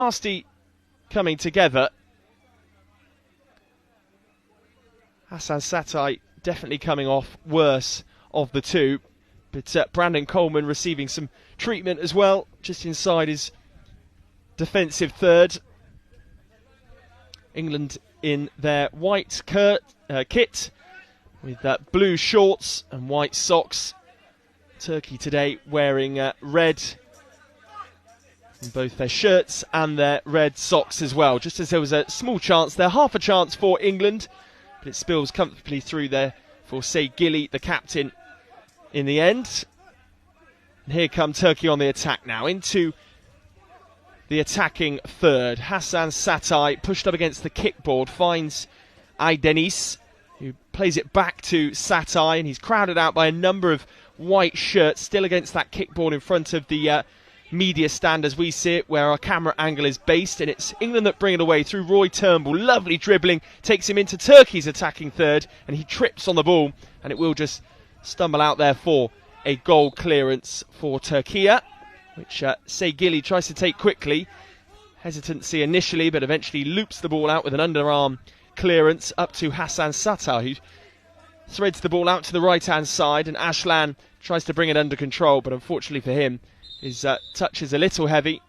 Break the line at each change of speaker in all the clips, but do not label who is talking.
nasty coming together. Hassan Satay definitely coming off worse of the two, but Brandon Coleman receiving some treatment as well, just inside his defensive third. England in their white kit with blue shorts and white socks. Turkey today wearing red in both their shirts and their red socks as well. Just as there was a small chance there, half a chance for England, but it spills comfortably through there for Gilly, the captain, in the end. And here come Turkey on the attack now, into the attacking third. Hassan Satay pushed up against the kickboard, finds Aydenis, who plays it back to Satay, and he's crowded out by a number of white shirts, still against that kickboard in front of the media stand as we see it, where our camera angle is based, and it's England that bring it away through Roy Turnbull. Lovely dribbling, takes him into Turkey's attacking third, and he trips on the ball, and it will just stumble out there for a goal clearance for Turkey, which Gilly tries to take quickly. Hesitancy initially, but eventually loops the ball out with an underarm clearance up to Hassan Satay, who threads the ball out to the right-hand side, and Ashlan tries to bring it under control, but unfortunately for him, his touch is a little heavy.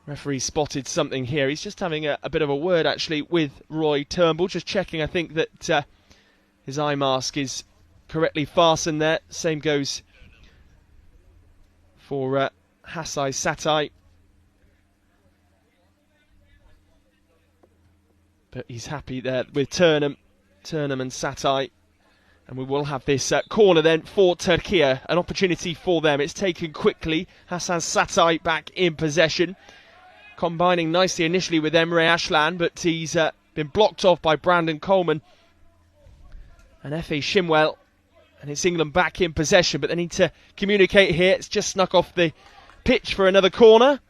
Referee spotted something here. He's just having a bit of a word, actually, with Roy Turnbull, just checking, I think, that his eye mask is correctly fastened there. Same goes for Hassan Satay. But he's happy there with Turnham and Satay. And we will have this corner then for Turkey, an opportunity for them. It's taken quickly. Hassan Satay back in possession, combining nicely initially with Emre Ashlan, but he's been blocked off by Brandon Coleman and Efe Shimwell. And it's England back in possession, but they need to communicate here. It's just snuck off the pitch for another corner.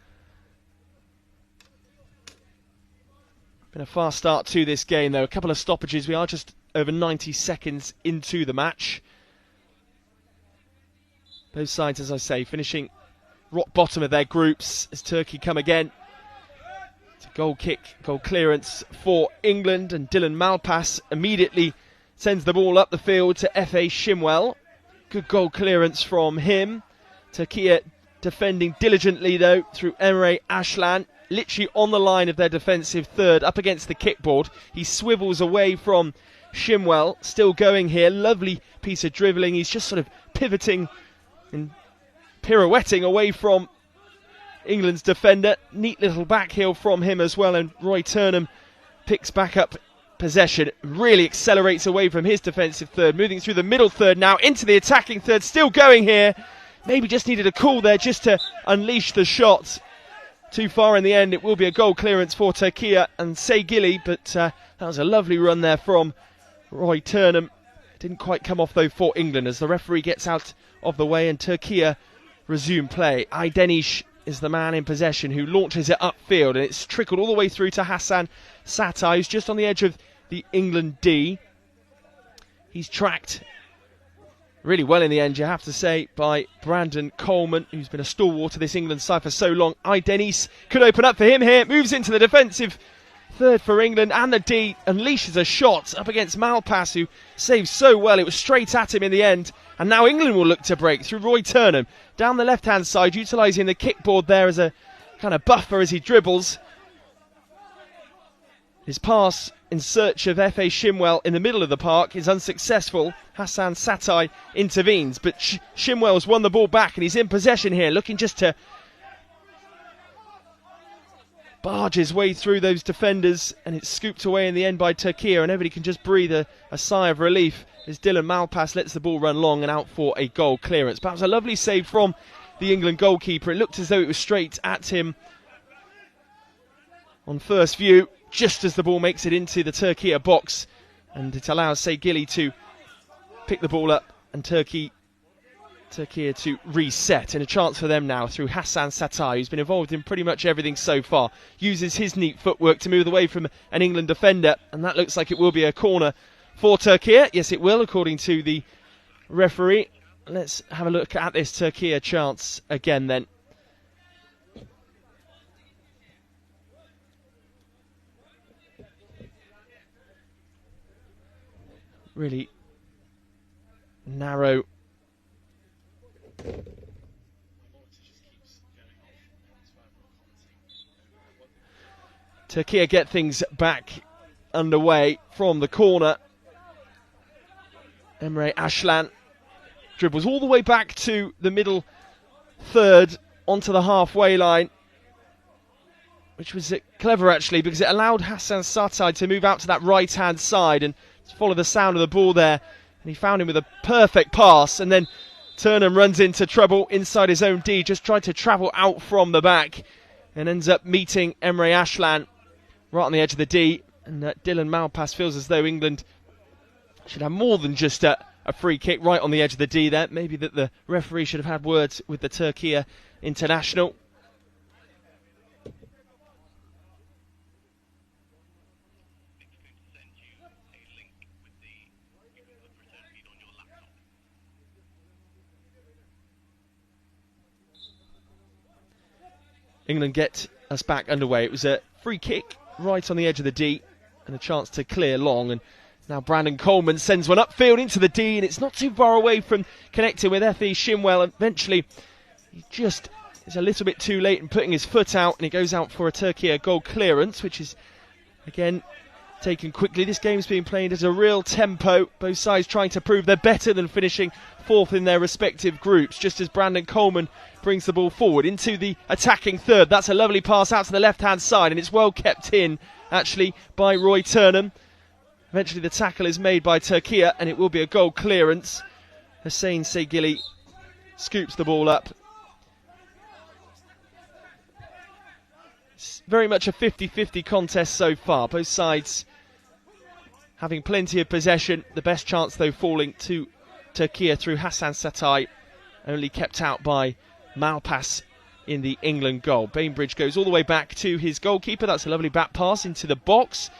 Been a fast start to this game, though. A couple of stoppages. We are just over 90 seconds into the match. Both sides, as I say, finishing rock bottom of their groups as Turkey come again. It's a goal kick, goal clearance for England, and Dylan Malpass immediately sends the ball up the field to Efe Shimwell. Good goal clearance from him. Turkey defending diligently, though, through Emre Ashlan. Literally on the line of their defensive third, up against the kickboard. He swivels away from Shimwell, still going here. Lovely piece of dribbling. He's just sort of pivoting and pirouetting away from England's defender. Neat little back heel from him as well, and Roy Turnham picks back up possession. Really accelerates away from his defensive third, moving through the middle third now into the attacking third. Still going here. Maybe just needed a call there just to unleash the shot. Too far in the end. It will be a goal clearance for Turkey and Gilly, but that was a lovely run there from Roy Turnham. Didn't quite come off, though, for England as the referee gets out of the way and Turkey resume play. Aydenis is the man in possession who launches it upfield, and it's trickled all the way through to Hassan Satay, who's just on the edge of the England D. He's tracked really well in the end, you have to say, by Brandon Coleman, who's been a stalwart of this England side for so long. Aydenis could open up for him here, moves into the defensive third for England, and the D unleashes a shot up against Malpass, who saves so well. It was straight at him in the end, and now England will look to break through Roy Turnham down the left-hand side, utilising the kickboard there as a kind of buffer as he dribbles. His pass in search of Efe Shimwell in the middle of the park is unsuccessful. Hassan Satay intervenes, but Shimwell's won the ball back and he's in possession here, looking just to barge his way through those defenders, and it's scooped away in the end by Turkey, and everybody can just breathe a sigh of relief as Dylan Malpass lets the ball run long and out for a goal clearance. Perhaps a lovely save from the England goalkeeper. It looked as though it was straight at him on first view, just as the ball makes it into the Turkey box, and it allows Gilly to pick the ball up and Turkey to reset, and a chance for them now through Hassan Satay, who's been involved in pretty much everything so far. Uses his neat footwork to move away from an England defender, and that looks like it will be a corner for Turkey. Yes, it will, according to the referee. Let's have a look at this Turkey chance again then. really narrow. Turkey get things back underway from the corner. Emre Aslan dribbles all the way back to the middle third onto the halfway line, which was clever actually, because it allowed Hassan Satay to move out to that right hand side and follow the sound of the ball there, and he found him with a perfect pass, and then Turnham runs into trouble inside his own D, just tried to travel out from the back and ends up meeting Emre Aslan right on the edge of the D, and Dylan Malpass feels as though England should have more than just a free kick right on the edge of the D there. Maybe that the referee should have had words with the Turkey international. England get us back underway. It was a free kick right on the edge of the D and a chance to clear long, and now Brandon Coleman sends one upfield into the D, and it's not too far away from connecting with Efe Shinwell, and eventually he just is a little bit too late in putting his foot out, and it goes out for a Turkey goal clearance, which is again taken quickly. This game's being played at a real tempo, both sides trying to prove they're better than finishing fourth in their respective groups, just as Brandon Coleman brings the ball forward into the attacking third. That's a lovely pass out to the left hand side, and it's well kept in actually by Roy Turnham. Eventually the tackle is made by Turkey, and it will be a goal clearance. Hussein Segili scoops the ball up. It's very much a 50-50 contest so far, both sides having plenty of possession. The best chance though falling to Turkey through Hassan Satay, only kept out by Malpass in the England goal. Bainbridge goes all the way back to his goalkeeper. That's a lovely back pass into the box.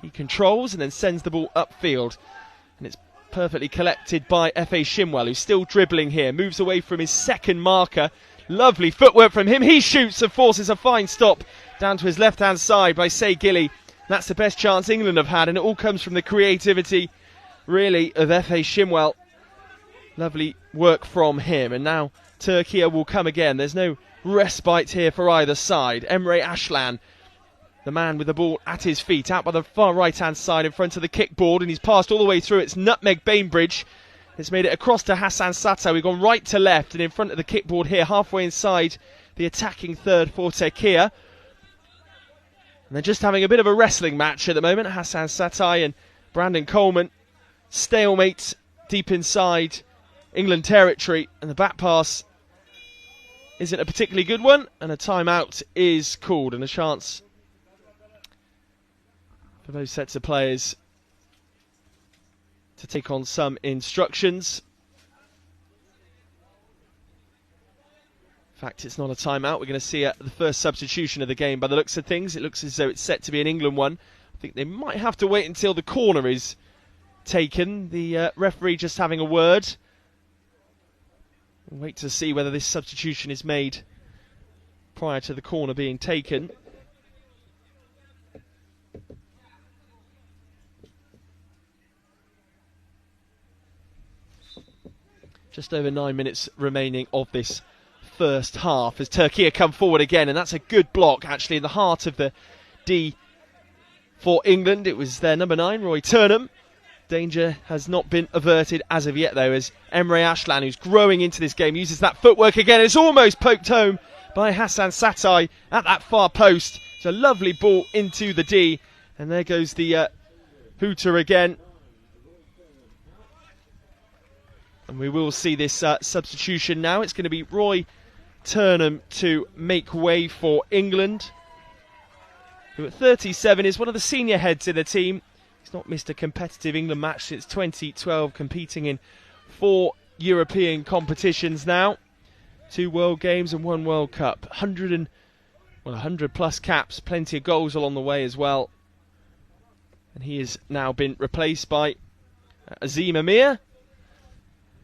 He controls and then sends the ball upfield, and it's perfectly collected by Efe Shinwell, who's still dribbling here, moves away from his second marker. Lovely footwork from him. He shoots and forces a fine stop down to his left hand side by Segili. That's the best chance England have had, and it all comes from the creativity really of Efe Shinwell. Lovely work from him, and now Turkey will come again. There's no respite here for either side. Emre Aslan, the man with the ball at his feet, out by the far right hand side in front of the kickboard, and he's passed all the way through. It's nutmeg Bainbridge. It's made it across to Hassan Satay. We've gone right to left and in front of the kickboard here, halfway inside the attacking third for Turkey. And they're just having a bit of a wrestling match at the moment. Hassan Satay and Brandon Coleman. Stalemate deep inside England territory, and the back pass isn't a particularly good one, and a timeout is called, and a chance for both sets of players to take on some instructions. In fact, it's not a timeout. We're going to see the first substitution of the game by the looks of things. It looks as though it's set to be an England one. I think they might have to wait until the corner is taken. The referee just having a word. We'll wait to see whether this substitution is made prior to the corner being taken. Just over 9 minutes remaining of this first half as Turkey come forward again, and that's a good block actually in the heart of the D for England. It was their number 9, Roy Turnham. Danger has not been averted as of yet though, as Emre Aslan, who's growing into this game, uses that footwork again. It's almost poked home by Hassan Satay at that far post. It's a lovely ball into the D, and there goes the hooter again. And we will see this substitution now. It's going to be Roy Turnham to make way for England, who at 37 is one of the senior heads in the team. He's not missed a competitive England match since 2012, competing in 4 European competitions now. 2 World Games and 1 World Cup. 100 plus caps, plenty of goals along the way as well. And he has now been replaced by Azim Amir,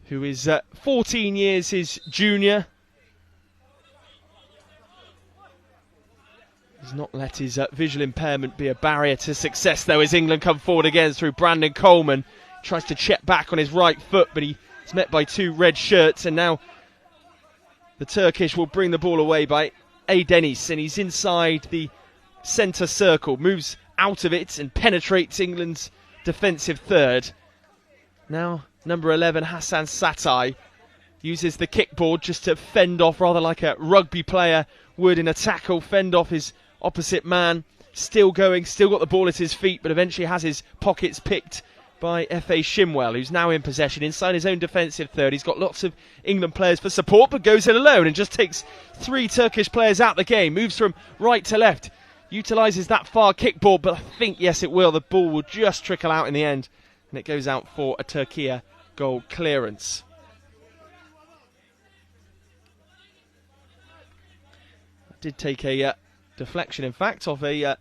who is 14 years his junior. He's not let his visual impairment be a barrier to success though, as England come forward again through Brandon Coleman. tries to check back on his right foot, but he's met by 2 red shirts, and now the Turkish will bring the ball away by Deniz, and he's inside the centre circle, moves out of it and penetrates England's defensive third. Now number 11 Hassan Satay uses the kickboard just to fend off, rather like a rugby player would in a tackle, fend off his opposite man. Still going, still got the ball at his feet, but eventually has his pockets picked by F.A. Shimwell, who's now in possession inside his own defensive third. He's got lots of England players for support, but goes it alone and just takes 3 Turkish players out the game. Moves from right to left, utilises that far kickboard, but I think, yes, it will. The ball will just trickle out in the end, and it goes out for a Turkey goal clearance. Did take a deflection, in fact, of a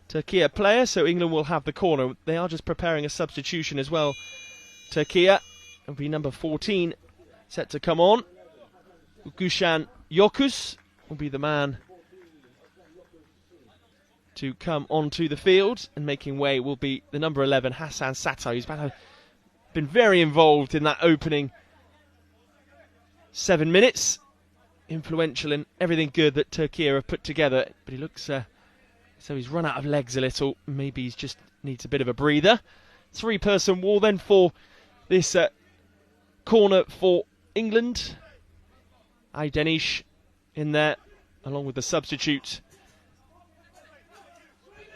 Turkey player, so England will have the corner. They are just preparing a substitution as well. Turkey, it'll be number 14 set to come on. Gushan Yokus will be the man to come onto the field, and making way will be the number 11 Hassan Satay, who's been very involved in that opening 7 minutes. Influential in everything good that Turkey have put together, but he looks so he's run out of legs a little. Maybe he just needs a bit of a breather. 3-person wall then for this corner for England. Deniz in there along with the substitute.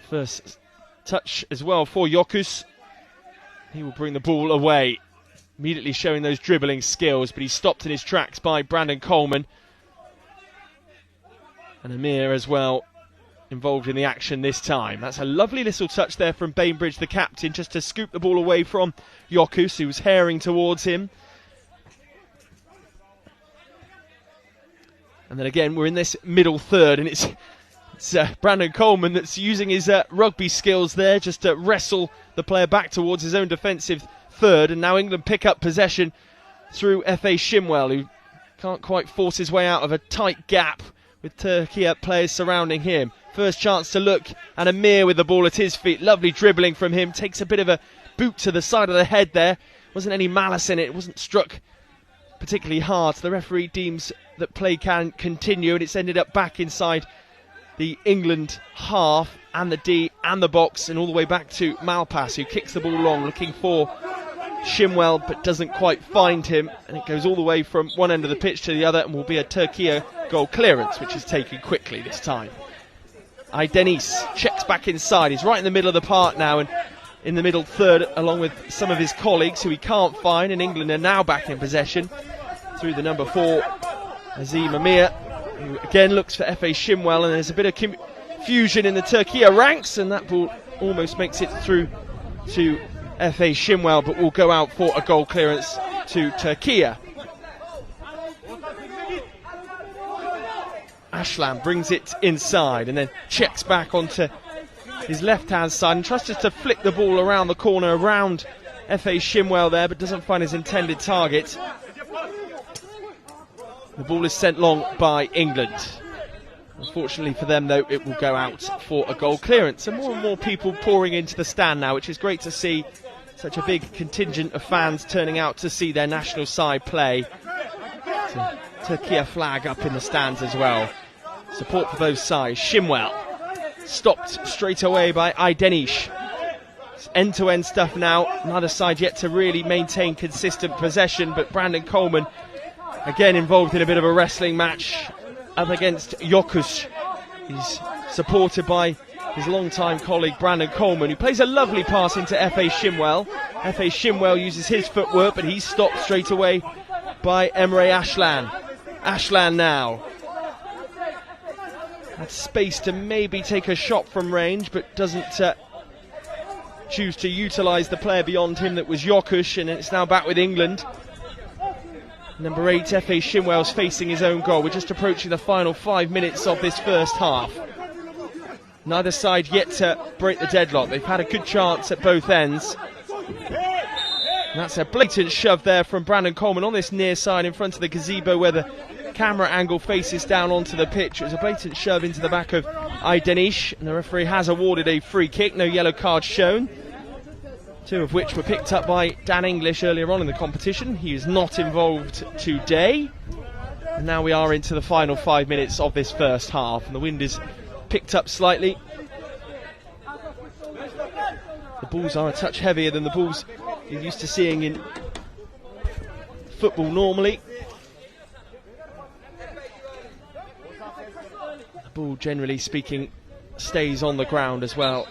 First touch as well for Yokus. He will bring the ball away, immediately showing those dribbling skills, but he's stopped in his tracks by Brandon Coleman. And Amir as well involved in the action this time. That's a lovely little touch there from Bainbridge, the captain, just to scoop the ball away from Yokus, who was herring towards him. And then again, we're in this middle third, and it's Brandon Coleman that's using his rugby skills there just to wrestle the player back towards his own defensive third. And now England pick up possession through F.A. Shimwell, who can't quite force his way out of a tight gap with Turkey players surrounding him. First chance to look, and Amir with the ball at his feet. Lovely dribbling from him. Takes a bit of a boot to the side of the head there. Wasn't any malice in it. It wasn't struck particularly hard. So the referee deems that play can continue, and it's ended up back inside the England half and the D and the box, and all the way back to Malpass, who kicks the ball long looking for Shimwell but doesn't quite find him, and it goes all the way from one end of the pitch to the other, and will be a Turkey goal clearance, which is taken quickly this time. Deniz checks back inside. He's right in the middle of the park now, and in the middle third along with some of his colleagues who he can't find, and England are now back in possession through the number 4 Azim Amir, who again looks for F.A. Shimwell, and there's a bit of confusion in the Turkey ranks, and that ball almost makes it through to F.A. Shimwell, but will go out for a goal clearance to Turkey. Ashlan brings it inside and then checks back onto his left-hand side and tries just to flick the ball around the corner around F.A. Shimwell there, but doesn't find his intended target. The ball is sent long by England. Unfortunately for them, though, it will go out for a goal clearance. And more people pouring into the stand now, which is great to see. Such a big contingent of fans turning out to see their national side play. Turkey flag up in the stands as well. Support for both sides. Shimwell stopped straight away by Deniz. It's end-to-end stuff now. Neither side yet to really maintain consistent possession, but Brandon Coleman again involved in a bit of a wrestling match up against Yokus. He's supported by his longtime colleague Brandon Coleman, who plays a lovely pass into F.A. Shimwell. F.A. Shimwell uses his footwork, but he's stopped straight away by Emre Ashlan. Ashlan now had space to maybe take a shot from range, but doesn't choose to utilise the player beyond him that was Yokus, and it's now back with England. Number 8, F.A. Shimwell's facing his own goal. We're just approaching the final 5 minutes of this first half. Neither side yet to break the deadlock. They've had a good chance at both ends. And that's a blatant shove there from Brandon Coleman on this near side in front of the gazebo where the camera angle faces down onto the pitch. It was a blatant shove into the back of Deniz, and the referee has awarded a free kick. No yellow card shown 2 of which were picked up by Dan English earlier on in the competition. He is not involved today. And now we are into the final 5 minutes of this first half, and the wind is picked up slightly. The balls are a touch heavier than the balls you're used to seeing in football normally. The ball, generally speaking, stays on the ground as well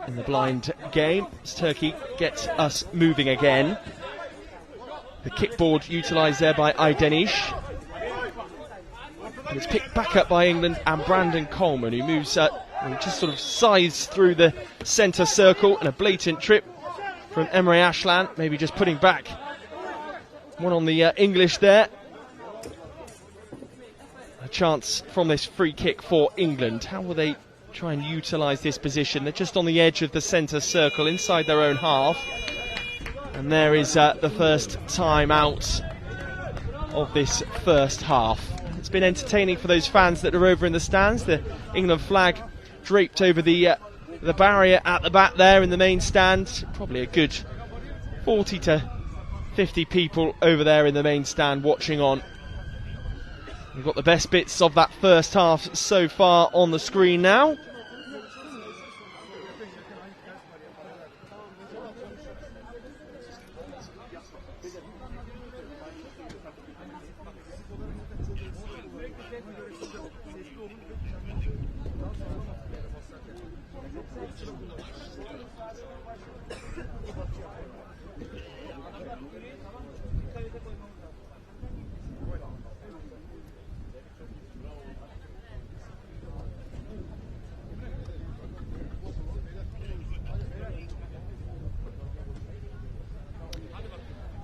in the blind game, as Turkey gets us moving again. The kickboard utilised there by Aydeniş. And it's picked back up by England and Brandon Coleman, who moves and just sort of scythes through the centre circle, and a blatant trip from Emre Aslan, maybe just putting back one on the English there. A chance from this free kick for England. How will they try and utilise this position? They're just on the edge of the centre circle, inside their own half. And there is the first time out of this first half. It's been entertaining for those fans that are over in the stands. The England flag draped over the barrier at the back there in the main stand. Probably a good 40 to 50 people over there in the main stand watching on. We've got the best bits of that first half so far on the screen now.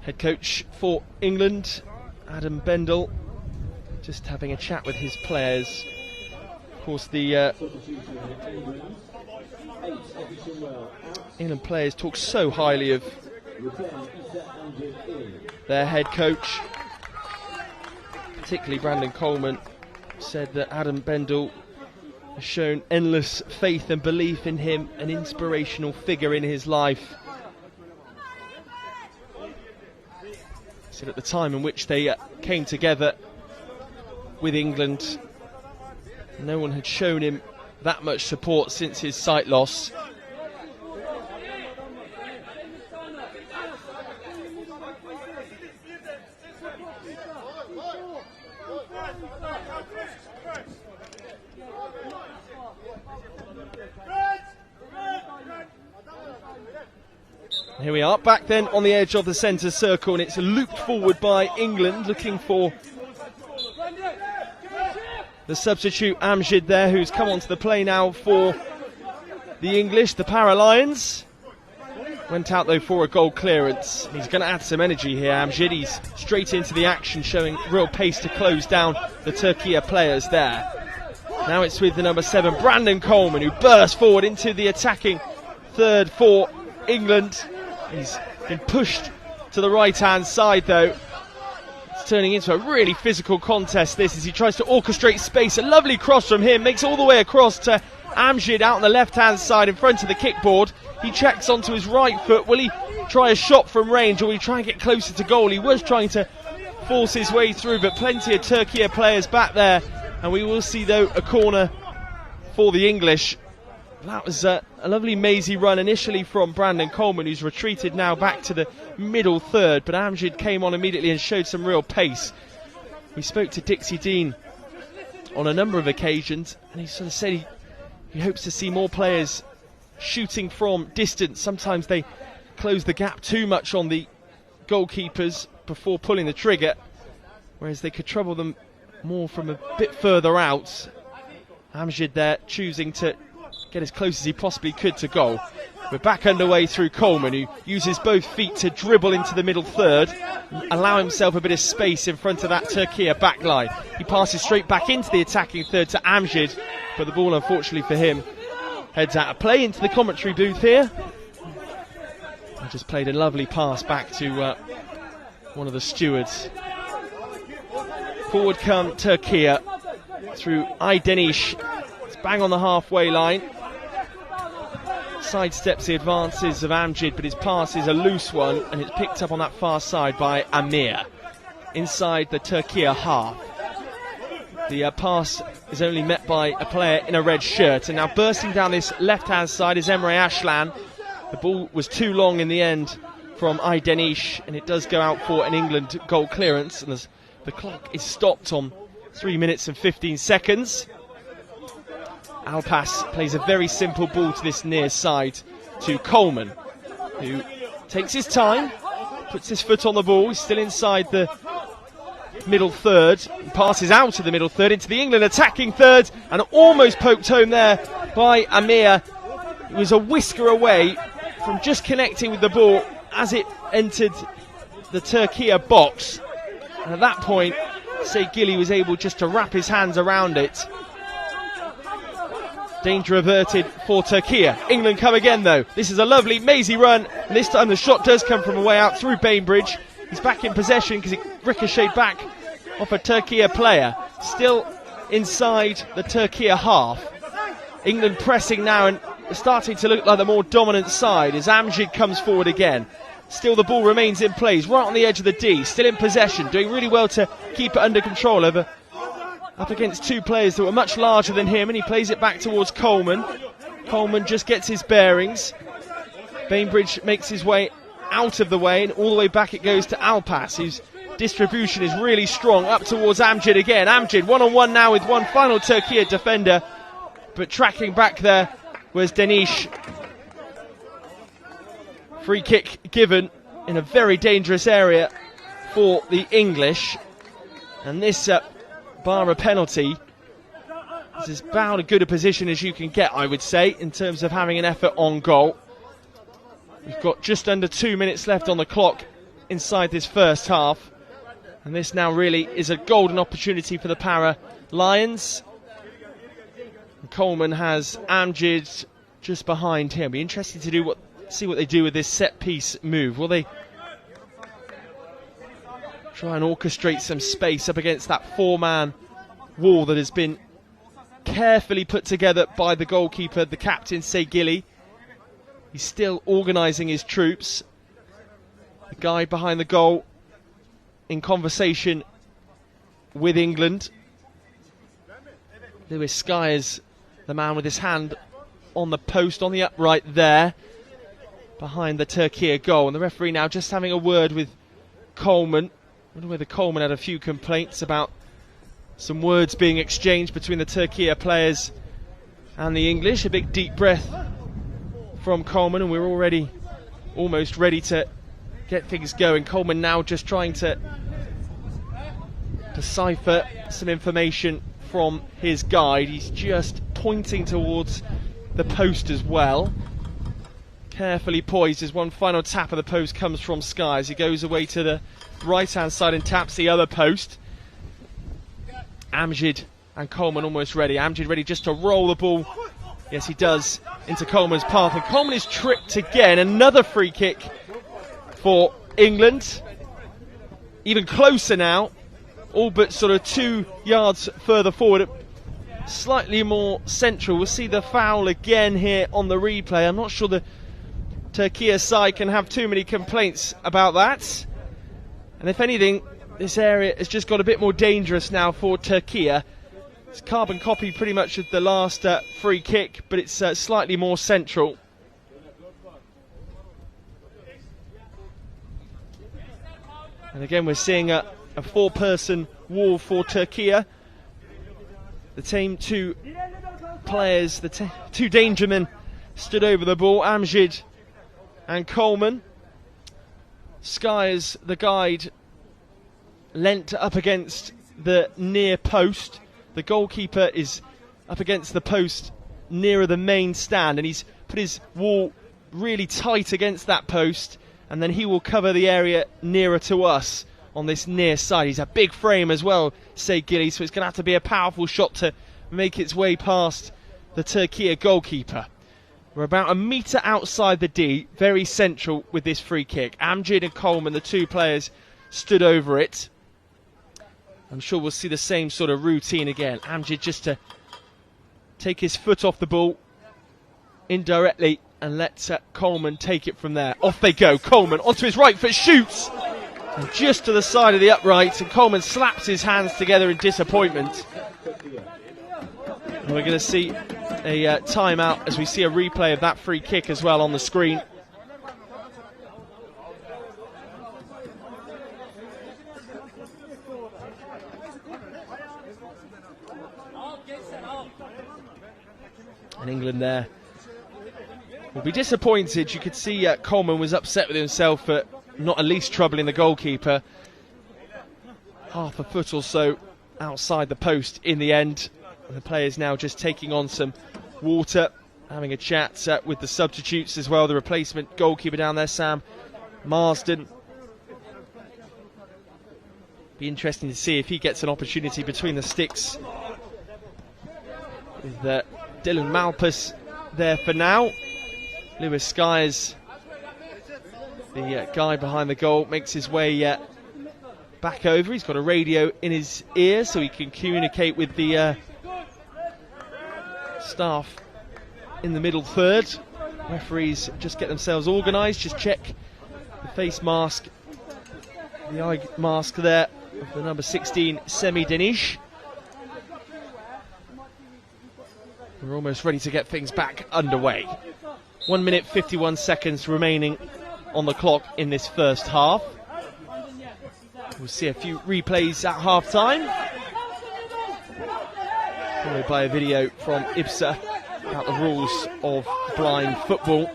Head coach for England, Adam Bendel, just having a chat with his players. Of course, the England players talk so highly of their head coach, particularly Brandon Coleman. Said that Adam Bendel has shown endless faith and belief in him, an inspirational figure in his life. Said at the time in which they came together with England, no one had shown him that much support since his sight loss. Here we are, back then on the edge of the centre circle, and it's looped forward by England, looking for the substitute Amjid there, who's come onto the play now for the English, the Para-Lions. Went out though for a goal clearance. He's going to add some energy here, Amjid. He's straight into the action, showing real pace to close down the Turkey players there. Now it's with the number 7, Brandon Coleman, who bursts forward into the attacking third for England. He's been pushed to the right-hand side though. It's turning into a really physical contest, this, as he tries to orchestrate space. A lovely cross from him, makes all the way across to Amjid out on the left-hand side in front of the kickboard. He checks onto his right foot. Will he try a shot from range, or will he try and get closer to goal? He was trying to force his way through, but plenty of Turkey players back there. And we will see though a corner for the English. That was a lovely mazy run initially from Brandon Coleman, who's retreated now back to the middle third, but Amjid came on immediately and showed some real pace. We spoke to Dixie Dean on a number of occasions, and he sort of said he hopes to see more players shooting from distance. Sometimes they close the gap too much on the goalkeepers before pulling the trigger, whereas they could trouble them more from a bit further out. Amjid there choosing to get as close as he possibly could to goal. We're back underway through Coleman, who uses both feet to dribble into the middle third, allow himself a bit of space in front of that Turkey back line. He passes straight back into the attacking third to Amjid, but the ball, unfortunately for him, heads out of play into the commentary booth here. I just played a lovely pass back to one of the stewards. Forward come Turkey through Aydeniş. It's bang on the halfway line. sidesteps the advances of Amjid, but his pass is a loose one, and it's picked up on that far side by Amir inside the Turkey half. The pass is only met by a player in a red shirt, and now bursting down this left-hand side is Emre Aslan. The ball was too long in the end from Aydenish, and it does go out for an England goal clearance, and the clock is stopped on 3 minutes and 15 seconds. Alpas plays a very simple ball to this near side to Coleman, who takes his time, puts his foot on the ball. He's still inside the middle third, passes out of the middle third into the England attacking third, and almost poked home there by Amir. It was a whisker away from just connecting with the ball as it entered the Turkey box, and at that point Seygili was able just to wrap his hands around it. Danger averted for Turkey. England come again though. This is a lovely mazy run, and this time the shot does come from a way out through Bainbridge. He's back in possession because it ricocheted back off a Turkey player. Still inside the Turkey half. England pressing now and starting to look like the more dominant side as Amjid comes forward again. Still the ball remains in play. He's right on the edge of the D. Still in possession. Doing really well to keep it under control up against two players that were much larger than him, and he plays it back towards Coleman. Coleman just gets his bearings. Bainbridge makes his way out of the way, and all the way back it goes to Alpas, whose distribution is really strong, up towards Amjid again. Amjid one-on-one now with one final Turkey defender, but tracking back there was Denish. Free kick given in a very dangerous area for the English, and this bar a penalty, this is about as good a position as you can get, I would say, in terms of having an effort on goal. We've got just under 2 minutes left on the clock inside this first half, and this now really is a golden opportunity for the Para Lions. And Coleman has Amjid just behind him. Be interested to see what they do with this set piece move. Will they try and orchestrate some space up against that four-man wall that has been carefully put together by the goalkeeper, the captain Seygili? He's still organising his troops. The guy behind the goal in conversation with England. Lewis Skyers, the man with his hand on the post, on the upright there, behind the Turkey goal. And the referee now just having a word with Coleman. I wonder whether Coleman had a few complaints about some words being exchanged between the Turkey players and the English. A big deep breath from Coleman, and we're already almost ready to get things going. Coleman now just trying to decipher some information from his guide. He's just pointing towards the post as well. Carefully poised as one final tap of the post comes from Sky as he goes away to the right hand side and taps the other post. Amjid and Coleman almost ready. Amjid ready just to roll the ball. Yes, he does, into Coleman's path, and Coleman is tripped again. Another free kick for England. Even closer now, all but sort of 2 yards further forward, slightly more central. We'll see the foul again here on the replay. I'm not sure the Turkey side can have too many complaints about that. And if anything, this area has just got a bit more dangerous now for Turkey. It's carbon copy pretty much of the last free kick, but it's slightly more central. And again, we're seeing a four-person wall for Turkey. The same two players, the two danger men, stood over the ball, Amjid and Coleman. Skyers, the guide, leant up against the near post. The goalkeeper is up against the post nearer the main stand, and he's put his wall really tight against that post, and then he will cover the area nearer to us on this near side. He's a big frame as well, Seygili, so it's going to have to be a powerful shot to make its way past the Turkey goalkeeper. We're about a metre outside the D, very central with this free kick. Amjid and Coleman, the two players, stood over it. I'm sure we'll see the same sort of routine again. Amjid just to take his foot off the ball indirectly and let Coleman take it from there. Off they go. Coleman onto his right foot, shoots! And just to the side of the upright, and Coleman slaps his hands together in disappointment. And we're going to see a timeout as we see a replay of that free kick as well on the screen. And England there will be disappointed. You could see Coleman was upset with himself for not at least troubling the goalkeeper. Half a foot or so outside the post in the end. The players now just taking on some water, having a chat with the substitutes as well. The replacement goalkeeper down there, Sam Marsden. Be interesting to see if he gets an opportunity between the sticks with Dylan Malpas there for now. Lewis Skyers, the guy behind the goal, makes his way back over. He's got a radio in his ear so he can communicate with the staff in the middle third. Referees just get themselves organised, just check the face mask, the eye mask there of the number 16 Semi Denish. We're almost ready to get things back underway. 1 minute 51 seconds remaining on the clock in this first half. We'll see a few replays at half time, followed by a video from IBSA about the rules of blind football.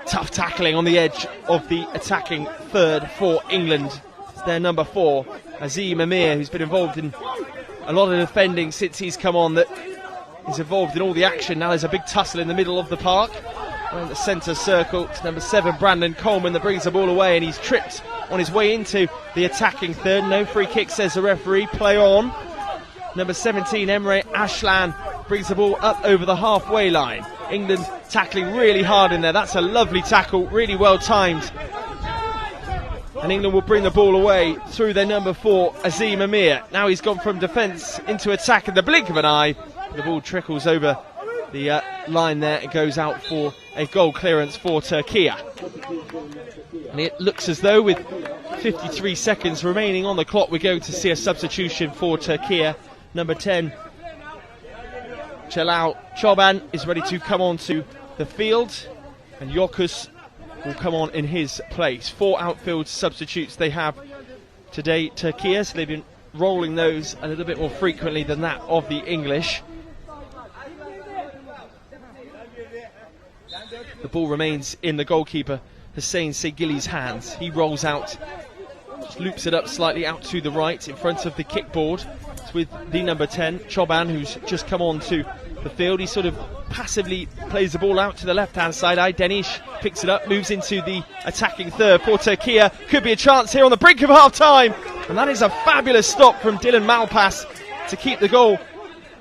Tough tackling on the edge of the attacking third for England. It's their number 4, Azim Amir, who's been involved in a lot of defending since he's come on, that is involved in all the action. Now there's a big tussle in the middle of the park. In the centre circle, it's number 7 Brandon Coleman that brings the ball away, and he's tripped on his way into the attacking third. No free kick, says the referee. Play on. Number 17 Emre Ashlan brings the ball up over the halfway line. England tackling really hard in there. That's a lovely tackle, really well timed. And England will bring the ball away through their number 4 Azim Amir. Now he's gone from defence into attack in the blink of an eye. The ball trickles over the line there and goes out for a goal clearance for Turkey. And it looks as though with 53 seconds remaining on the clock, we're going to see a substitution for Turkey. Number 10 Celal Çoban is ready to come onto the field, and Yokus will come on in his place. 4 outfield substitutes they have today, Turkey, so they've been rolling those a little bit more frequently than that of the English. The ball remains in the goalkeeper Hussein Segili's hands. He rolls out, just loops it up slightly out to the right in front of the kickboard. It's with the number 10 Çoban, who's just come on to the field. He sort of passively plays the ball out to the left hand side. Denish picks it up, moves into the attacking third for Turkey. Could be a chance here on the brink of half time, and that is a fabulous stop from Dylan Malpas to keep the goal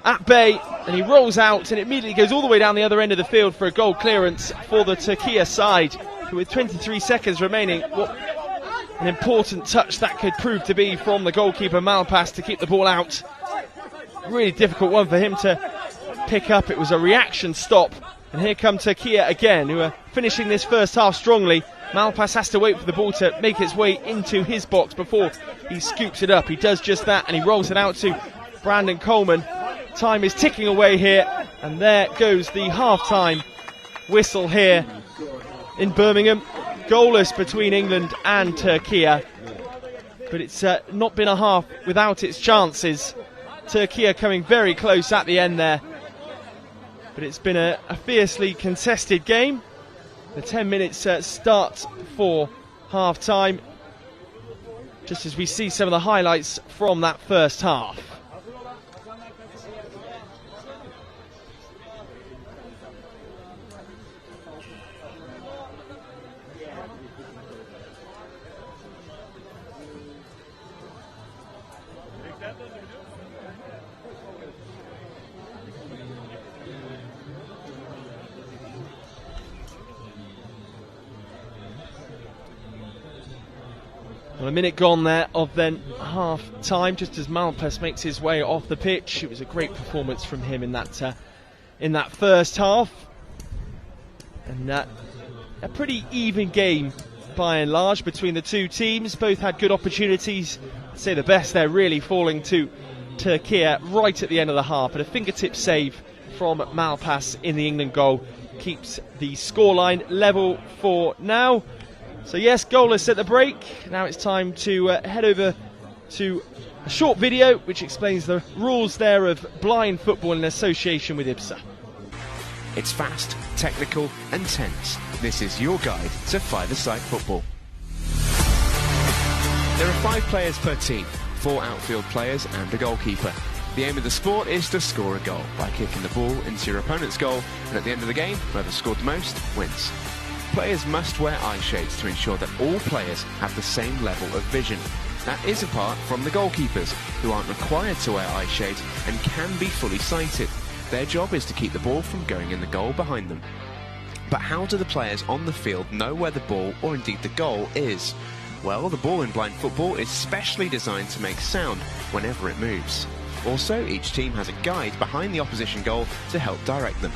at bay. And he rolls out and immediately goes all the way down the other end of the field for a goal clearance for the Turkey side. With 23 seconds remaining, what an important touch that could prove to be from the goalkeeper Malpas to keep the ball out. Really difficult one for him to pick up. It was a reaction stop, and here come Turkey again, who are finishing this first half strongly. Malpas has to wait for the ball to make its way into his box before he scoops it up. He does just that, and he rolls it out to Brandon Coleman. Time is ticking away here, and there goes the half-time whistle here in Birmingham. Goalless between England and Turkey, but it's not been a half without its chances. Turkey coming very close at the end there, but it's been a fiercely contested game. The 10 minutes start for half-time, just as we see some of the highlights from that first half. Well, a minute gone there of then half time, just as Malpas makes his way off the pitch. It was a great performance from him in that in that first half. And a pretty even game by and large between the two teams. Both had good opportunities. I'd say the best there really falling to Turkey right at the end of the half, but a fingertip save from Malpass in the England goal keeps the scoreline level for now. So yes, goalless at the break. Now it's time to head over to a short video which explains the rules there of blind football in association with IBSA.
It's fast, technical and tense. This is your guide to five-a-side football. There are 5 players per team, 4 outfield players and a goalkeeper. The aim of the sport is to score a goal by kicking the ball into your opponent's goal, and at the end of the game, whoever scored the most wins. Players must wear eye shades to ensure that all players have the same level of vision. That is apart from the goalkeepers, who aren't required to wear eye shades and can be fully sighted. Their job is to keep the ball from going in the goal behind them. But how do the players on the field know where the ball, or indeed the goal, is? Well, the ball in blind football is specially designed to make sound whenever it moves. Also, each team has a guide behind the opposition goal to help direct them.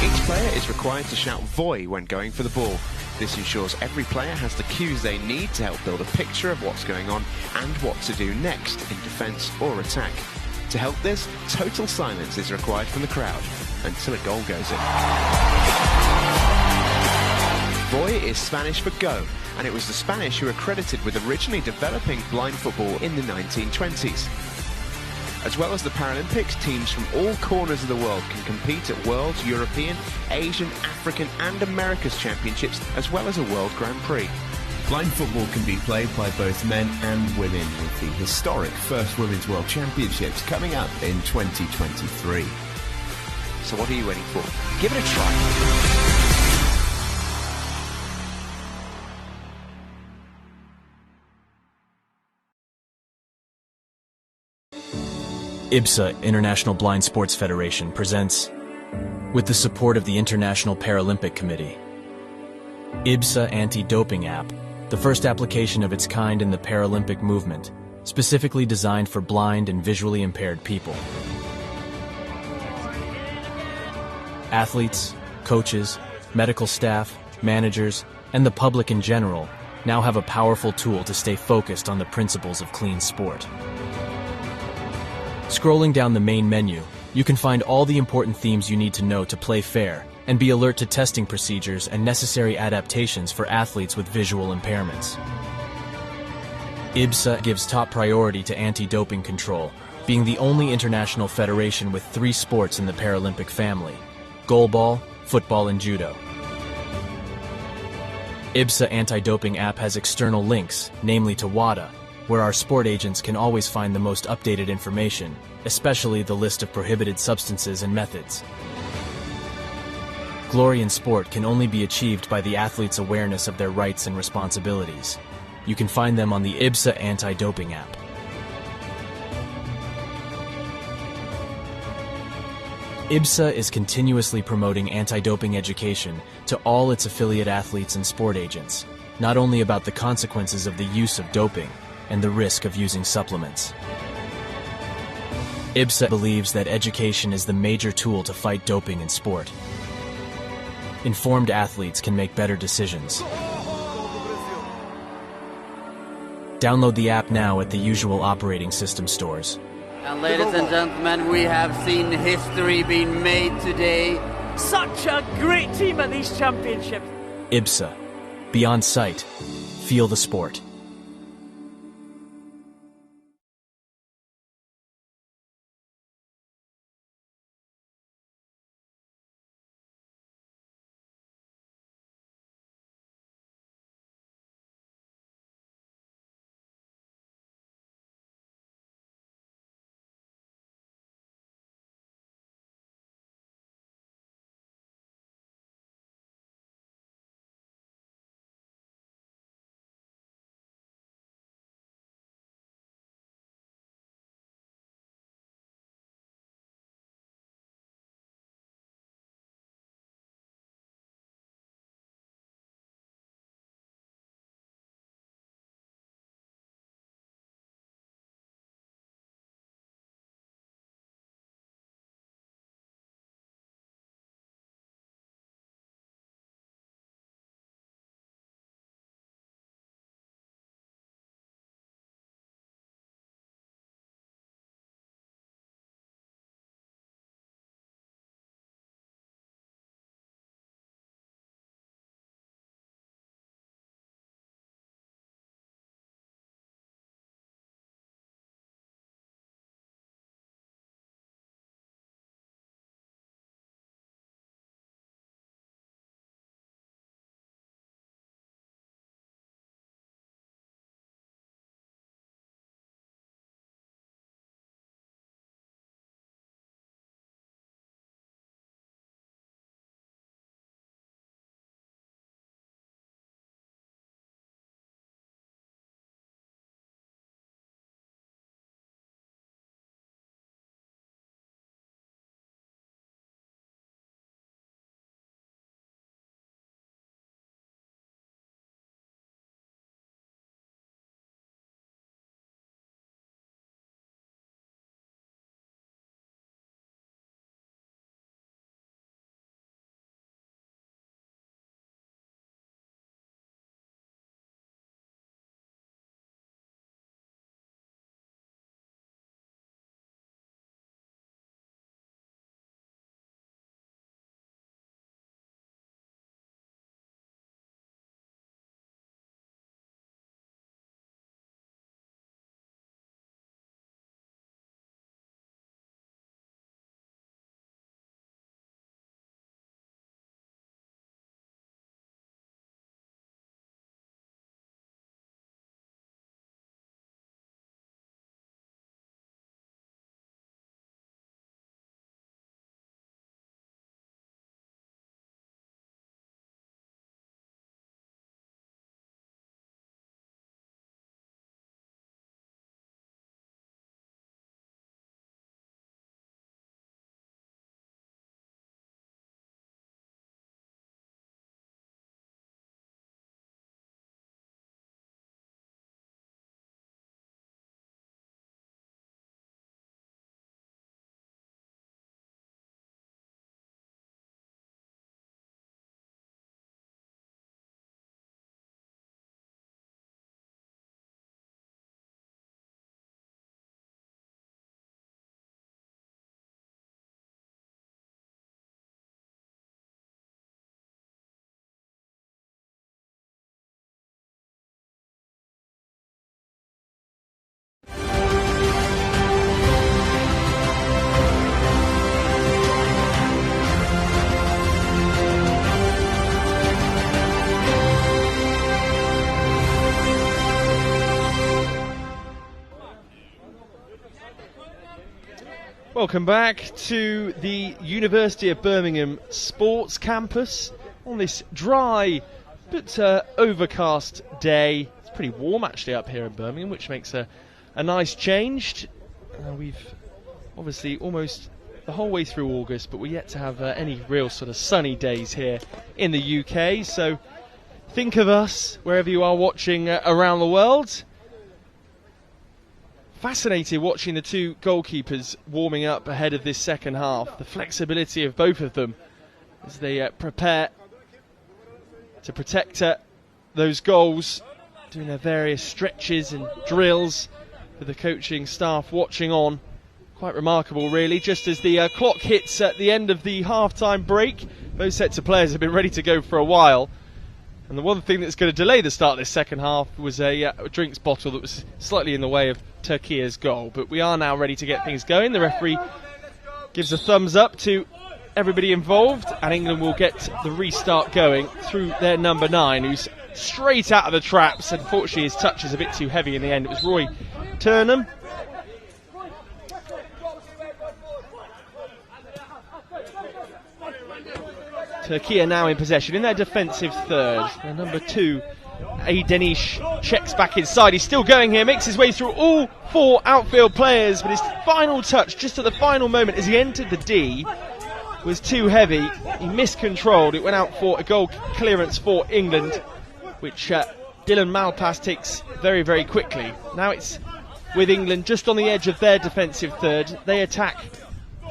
Each player is required to shout "Voy" when going for the ball. This ensures every player has the cues they need to help build a picture of what's going on and what to do next in defence or attack. To help this, total silence is required from the crowd until a goal goes in. Voy is Spanish for go, and it was the Spanish who were credited with originally developing blind football in the 1920s. As well as the Paralympics, teams from all corners of the world can compete at World, European, Asian, African and America's Championships, as well as a World Grand Prix.
Blind football can be played by both men and women, with the historic first Women's World Championships coming up in 2023.
So what are you waiting for? Give it a try.
IBSA, International Blind Sports Federation, presents, with the support of the International Paralympic Committee, IBSA Anti-Doping App, the first application of its kind in the Paralympic movement, specifically designed for blind and visually impaired people. Athletes, coaches, medical staff, managers, and the public in general now have a powerful tool to stay focused on the principles of clean sport. Scrolling down the main menu, you can find all the important themes you need to know to play fair and be alert to testing procedures and necessary adaptations for athletes with visual impairments. IBSA gives top priority to anti-doping control, being the only international federation with 3 sports in the Paralympic family: goalball, football, and judo. IBSA Anti-Doping App has external links, namely to WADA, where our sport agents can always find the most updated information, especially the list of prohibited substances and methods. Glory in sport can only be achieved by the athlete's awareness of their rights and responsibilities. You can find them on the IBSA Anti-Doping App. IBSA is continuously promoting anti-doping education to all its affiliate athletes and sport agents, not only about the consequences of the use of doping and the risk of using supplements. IBSA believes that education is the major tool to fight doping in sport. Informed athletes can make better decisions. Download the app now at the usual operating system stores.
And ladies and gentlemen, we have seen history being made today.
Such a great team at these championships.
IBSA. Beyond sight. Feel the sport.
Welcome back to the University of Birmingham Sports Campus on this dry but overcast day. It's pretty warm actually up here in Birmingham, which makes a nice change. We've obviously almost the whole way through August, but we're yet to have any real sort of sunny days here in the UK. So think of us wherever you are watching around the world. Fascinated watching the two goalkeepers warming up ahead of this second half. The flexibility of both of them as they prepare to protect those goals, doing their various stretches and drills with the coaching staff watching on. Quite remarkable really. Just as the clock hits at the end of the half-time break, both sets of players have been ready to go for a while. And the one thing that's going to delay the start of this second half was a drinks bottle that was slightly in the way of Turkey's goal. But we are now ready to get things going. The referee gives a thumbs up to everybody involved, and England will get the restart going through their number 9, who's straight out of the traps. Unfortunately, his touch is a bit too heavy in the end. It was Roy Turnham. Turkey are now in possession in their defensive third. Their number 2, Aydenish, checks back inside. He's still going here, makes his way through all 4 outfield players, but his final touch, just at the final moment as he entered the D, was too heavy. He miscontrolled. It went out for a goal clearance for England, which Dylan Malpass takes very, very quickly. Now it's with England just on the edge of their defensive third. They attack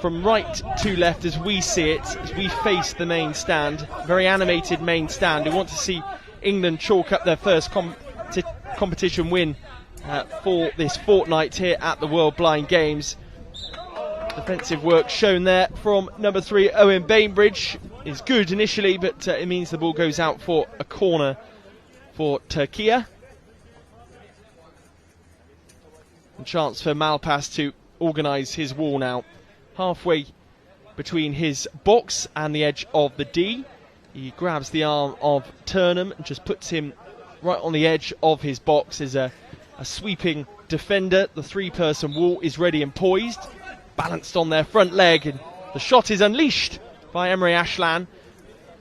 from right to left as we see it, as we face the main stand. Very animated main stand. We want to see England chalk up their first competition win for this fortnight here at the World Blind Games. Defensive work shown there from number 3, Owen Bainbridge, is good initially, but it means the ball goes out for a corner for Turkey. A chance for Malpass to organise his wall now. Halfway between his box and the edge of the D. He grabs the arm of Turnham and just puts him right on the edge of his box. As a sweeping defender, the 3-person wall is ready and poised, balanced on their front leg, and the shot is unleashed by Emre Ashlan.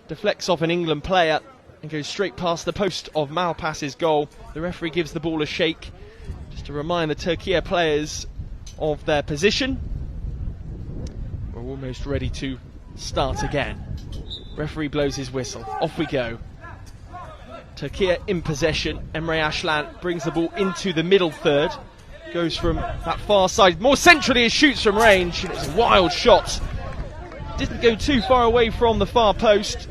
Deflects off an England player and goes straight past the post of Malpass's goal. The referee gives the ball a shake just to remind the Turkey players of their position. We're almost ready to start again. Referee blows his whistle. Off we go. Turkey in possession. Emre Ashlan brings the ball into the middle third. Goes from that far side. More centrally, he shoots from range. And it's a wild shot. Didn't go too far away from the far post.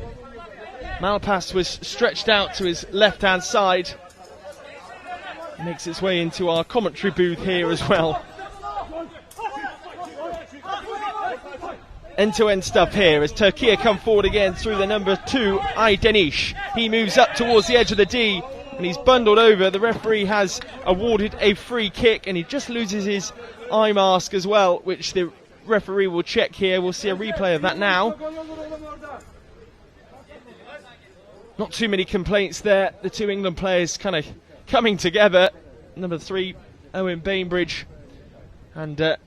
Malpass was stretched out to his left-hand side. Makes its way into our commentary booth here as well. End-to-end stuff here as Turkey come forward again through the number 2, Aydenish. He moves up towards the edge of the D and he's bundled over. The referee has awarded a free kick and he just loses his eye mask as well, which the referee will check here. We'll see a replay of that now. Not too many complaints there. The 2 England players kind of coming together. Number 3, Owen Bainbridge, and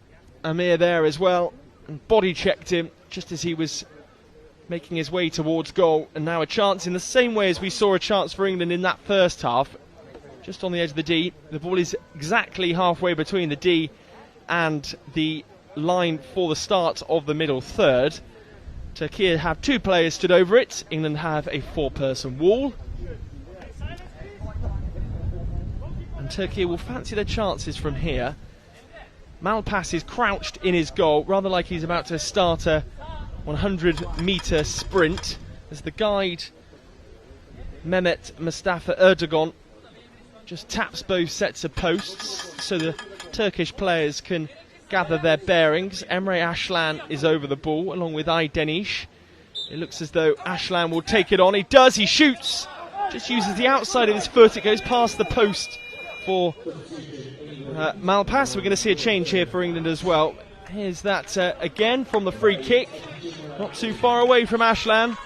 Amir there as well. And body checked him just as he was making his way towards goal. And now a chance in the same way as we saw a chance for England in that first half. Just on the edge of the D. The ball is exactly halfway between the D and the line for the start of the middle third. Turkey have 2 players stood over it. England have a 4-person wall. And Turkey will fancy their chances from here. Malpass is crouched in his goal, rather like he's about to start a 100-metre sprint, as the guide, Mehmet Mustafa Erdogan, just taps both sets of posts so the Turkish players can gather their bearings. Emre Ashlan is over the ball, along with Aydenish. It looks as though Ashlan will take it on. He does, he shoots, just uses the outside of his foot. It goes past the post for Malpass. We're going to see a change here for England as well. Here's that again from the free kick. Not too far away from Ashlan.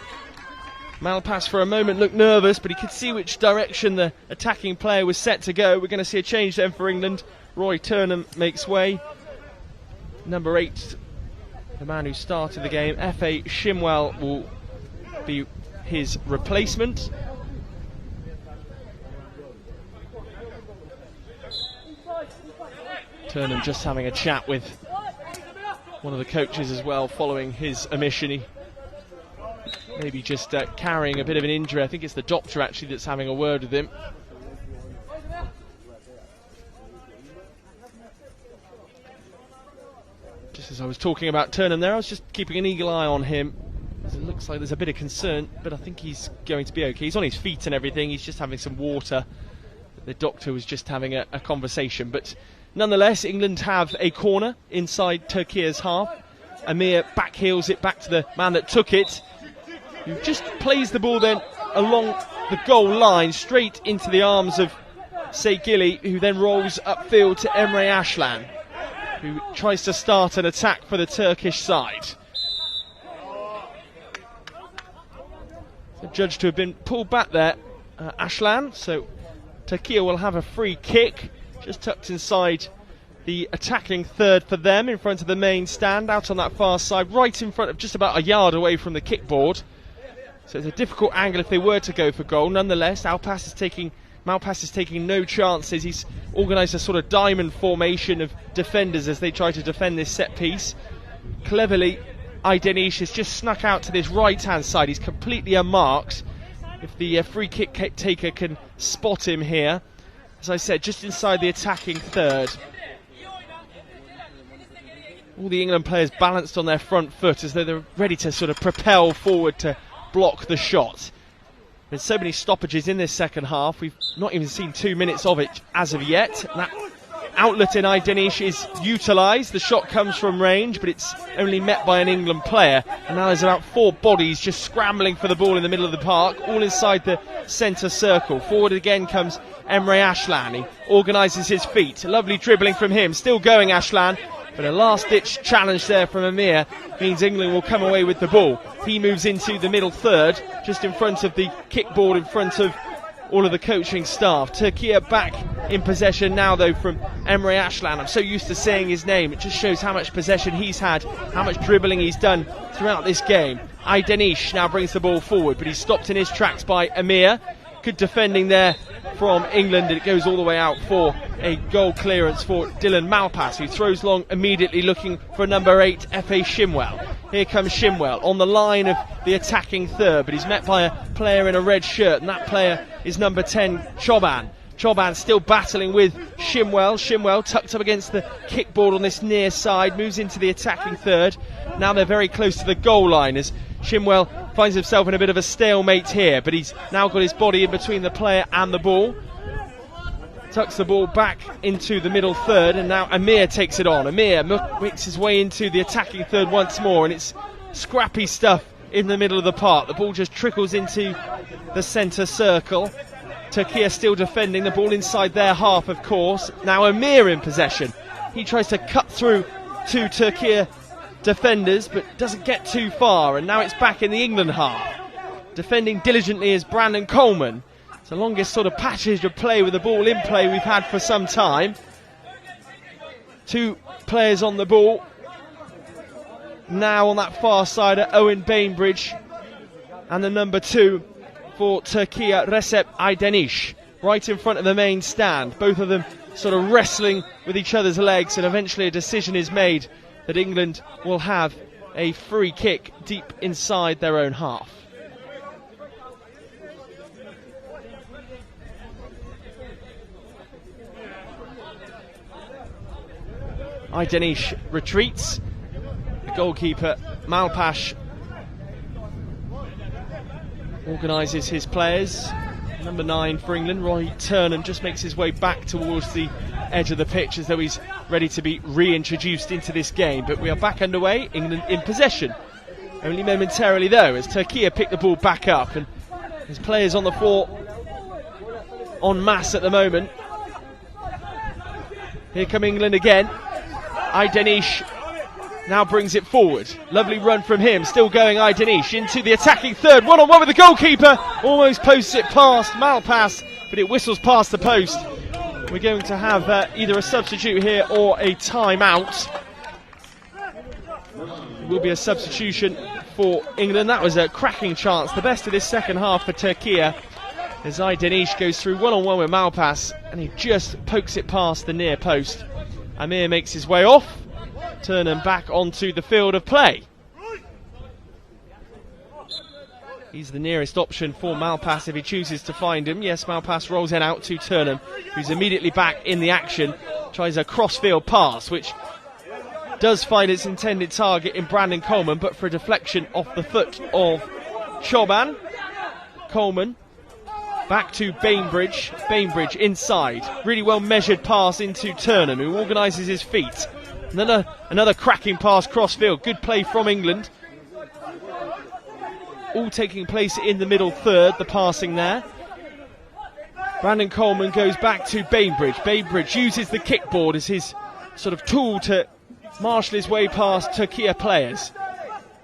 Malpass for a moment looked nervous, but he could see which direction the attacking player was set to go. We're going to see a change then for England. Roy Turnham makes way. Number 8, the man who started the game. F.A. Shimwell will be his replacement. Turnham just having a chat with one of the coaches as well following his omission. He maybe just carrying a bit of an injury. I think it's the doctor actually that's having a word with him. Just as I was talking about Turnham there, I was just keeping an eagle eye on him. It looks like there's a bit of concern, but I think he's going to be okay. He's on his feet and everything. He's just having some water. The doctor was just having a conversation. But nonetheless, England have a corner inside Turkey's half. Amir backheels it back to the man that took it, who just plays the ball then along the goal line straight into the arms of Seygili, who then rolls upfield to Emre Aslan, who tries to start an attack for the Turkish side. So judged to have been pulled back there, Aslan, so Turkey will have a free kick, just tucked inside the attacking third for them, in front of the main stand, out on that far side, right in front of, just about a yard away from the kickboard. So it's a difficult angle if they were to go for goal. Nonetheless, Malpass is taking no chances. He's organised a sort of diamond formation of defenders as they try to defend this set piece. Cleverly, Aydenish has just snuck out to this right-hand side. He's completely unmarked. If the free kick taker can spot him here, as I said, just inside the attacking third. All the England players balanced on their front foot as though they're ready to sort of propel forward to block the shot. There's so many stoppages in this second half. We've not even seen 2 minutes of it as of yet. That outlet in Aydenish is utilised. The shot comes from range, but it's only met by an England player. And now there's about 4 bodies just scrambling for the ball in the middle of the park, all inside the centre circle. Forward again comes Emre Aslan. He organises his feet. Lovely dribbling from him. Still going, Aslan. But a last-ditch challenge there from Amir means England will come away with the ball. He moves into the middle third, just in front of the kickboard, in front of all of the coaching staff. Turkey are back in possession now, though, from Emre Aslan. I'm so used to saying his name. It just shows how much possession he's had, how much dribbling he's done throughout this game. Aydenish now brings the ball forward, but he's stopped in his tracks by Amir. Good defending there from England, and it goes all the way out for a goal clearance for Dylan Malpass, who throws long immediately, looking for number 8, F.A. Shimwell. Here comes Shimwell on the line of the attacking third, but he's met by a player in a red shirt, and that player is number 10, Choban. Choban still battling with Shimwell. Shimwell tucked up against the kickboard on this near side, moves into the attacking third. Now they're very close to the goal line as Shimwell finds himself in a bit of a stalemate here, but he's now got his body in between the player and the ball. Tucks the ball back into the middle third, and now Amir takes it on. Amir makes his way into the attacking third once more, and it's scrappy stuff in the middle of the park. The ball just trickles into the centre circle. Turkey are still defending, the ball inside their half, of course. Now Amir in possession. He tries to cut through to Turkey defenders, but doesn't get too far, and now it's back in the England half. Defending diligently is Brandon Coleman. It's the longest sort of passage of play with the ball in play we've had for some time. 2 players on the ball. Now on that far side are Owen Bainbridge and the number 2 for Turkey, Recep Aydenish, right in front of the main stand. Both of them sort of wrestling with each other's legs, and eventually a decision is made that England will have a free kick deep inside their own half. Aydenish retreats. The goalkeeper, Malpass, organises his players. Number 9 for England, Roy Turnham, just makes his way back towards the edge of the pitch as though he's ready to be reintroduced into this game. But we are back underway, England in possession. Only momentarily though, as Turkey pick the ball back up, and his players on the floor en masse at the moment. Here come England again. Aydenish now brings it forward. Lovely run from him. Still going, Aydenish into the attacking third. 1-on-1 with the goalkeeper. Almost posts it past Malpass, but it whistles past the post. We're going to have either a substitute here or a timeout. will be a substitution for England. That was a cracking chance, the best of this second half for Turkey, as Aydenish goes through one-on-one with Malpass and he just pokes it past the near post. Amir makes his way off, Turnham back onto the field of play. He's the nearest option for Malpass if he chooses to find him. Yes, Malpass rolls it out to Turnham, who's immediately back in the action, tries a cross-field pass, which does find its intended target in Brandon Coleman, but for a deflection off the foot of Choban. Coleman back to Bainbridge. Bainbridge inside. Really well measured pass into Turnham, who organises his feet. Another cracking pass cross-field. Good play from England. All taking place in the middle third, the passing there. Brandon Coleman goes back to Bainbridge. Bainbridge uses the kickboard as his sort of tool to marshal his way past Turkey players.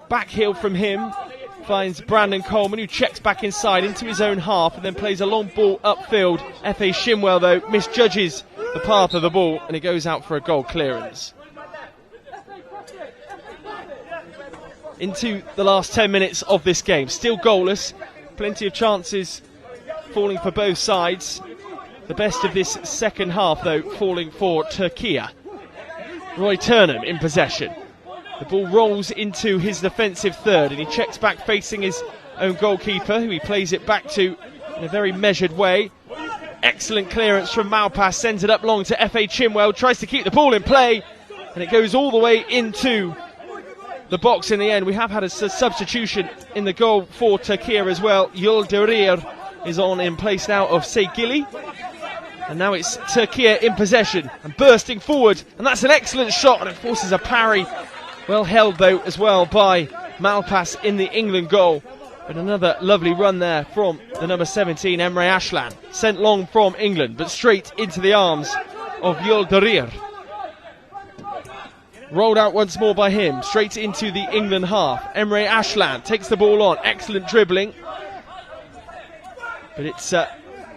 Back heel from him finds Brandon Coleman, who checks back inside into his own half and then plays a long ball upfield. F.A. Shimwell, though, misjudges the path of the ball and it goes out for a goal clearance. Into the last 10 minutes of this game. Still goalless. Plenty of chances falling for both sides. The best of this second half, though, falling for Turkey. Roy Turnham in possession. The ball rolls into his defensive third and he checks back facing his own goalkeeper, who he plays it back to in a very measured way. Excellent clearance from Malpass, sends it up long to F.A. Chimwell, tries to keep the ball in play and it goes all the way into the box in the end. We have had a substitution in the goal for Turkey as well. Yildirir is on in place now of Seygili. And now it's Turkey in possession and bursting forward. And that's an excellent shot and it forces a parry. Well held though as well by Malpass in the England goal. But another lovely run there from the number 17, Emre Ashlan. Sent long from England but straight into the arms of Yildirir. Rolled out once more by him, straight into the England half. Emre Ashlan takes the ball on, excellent dribbling. But it's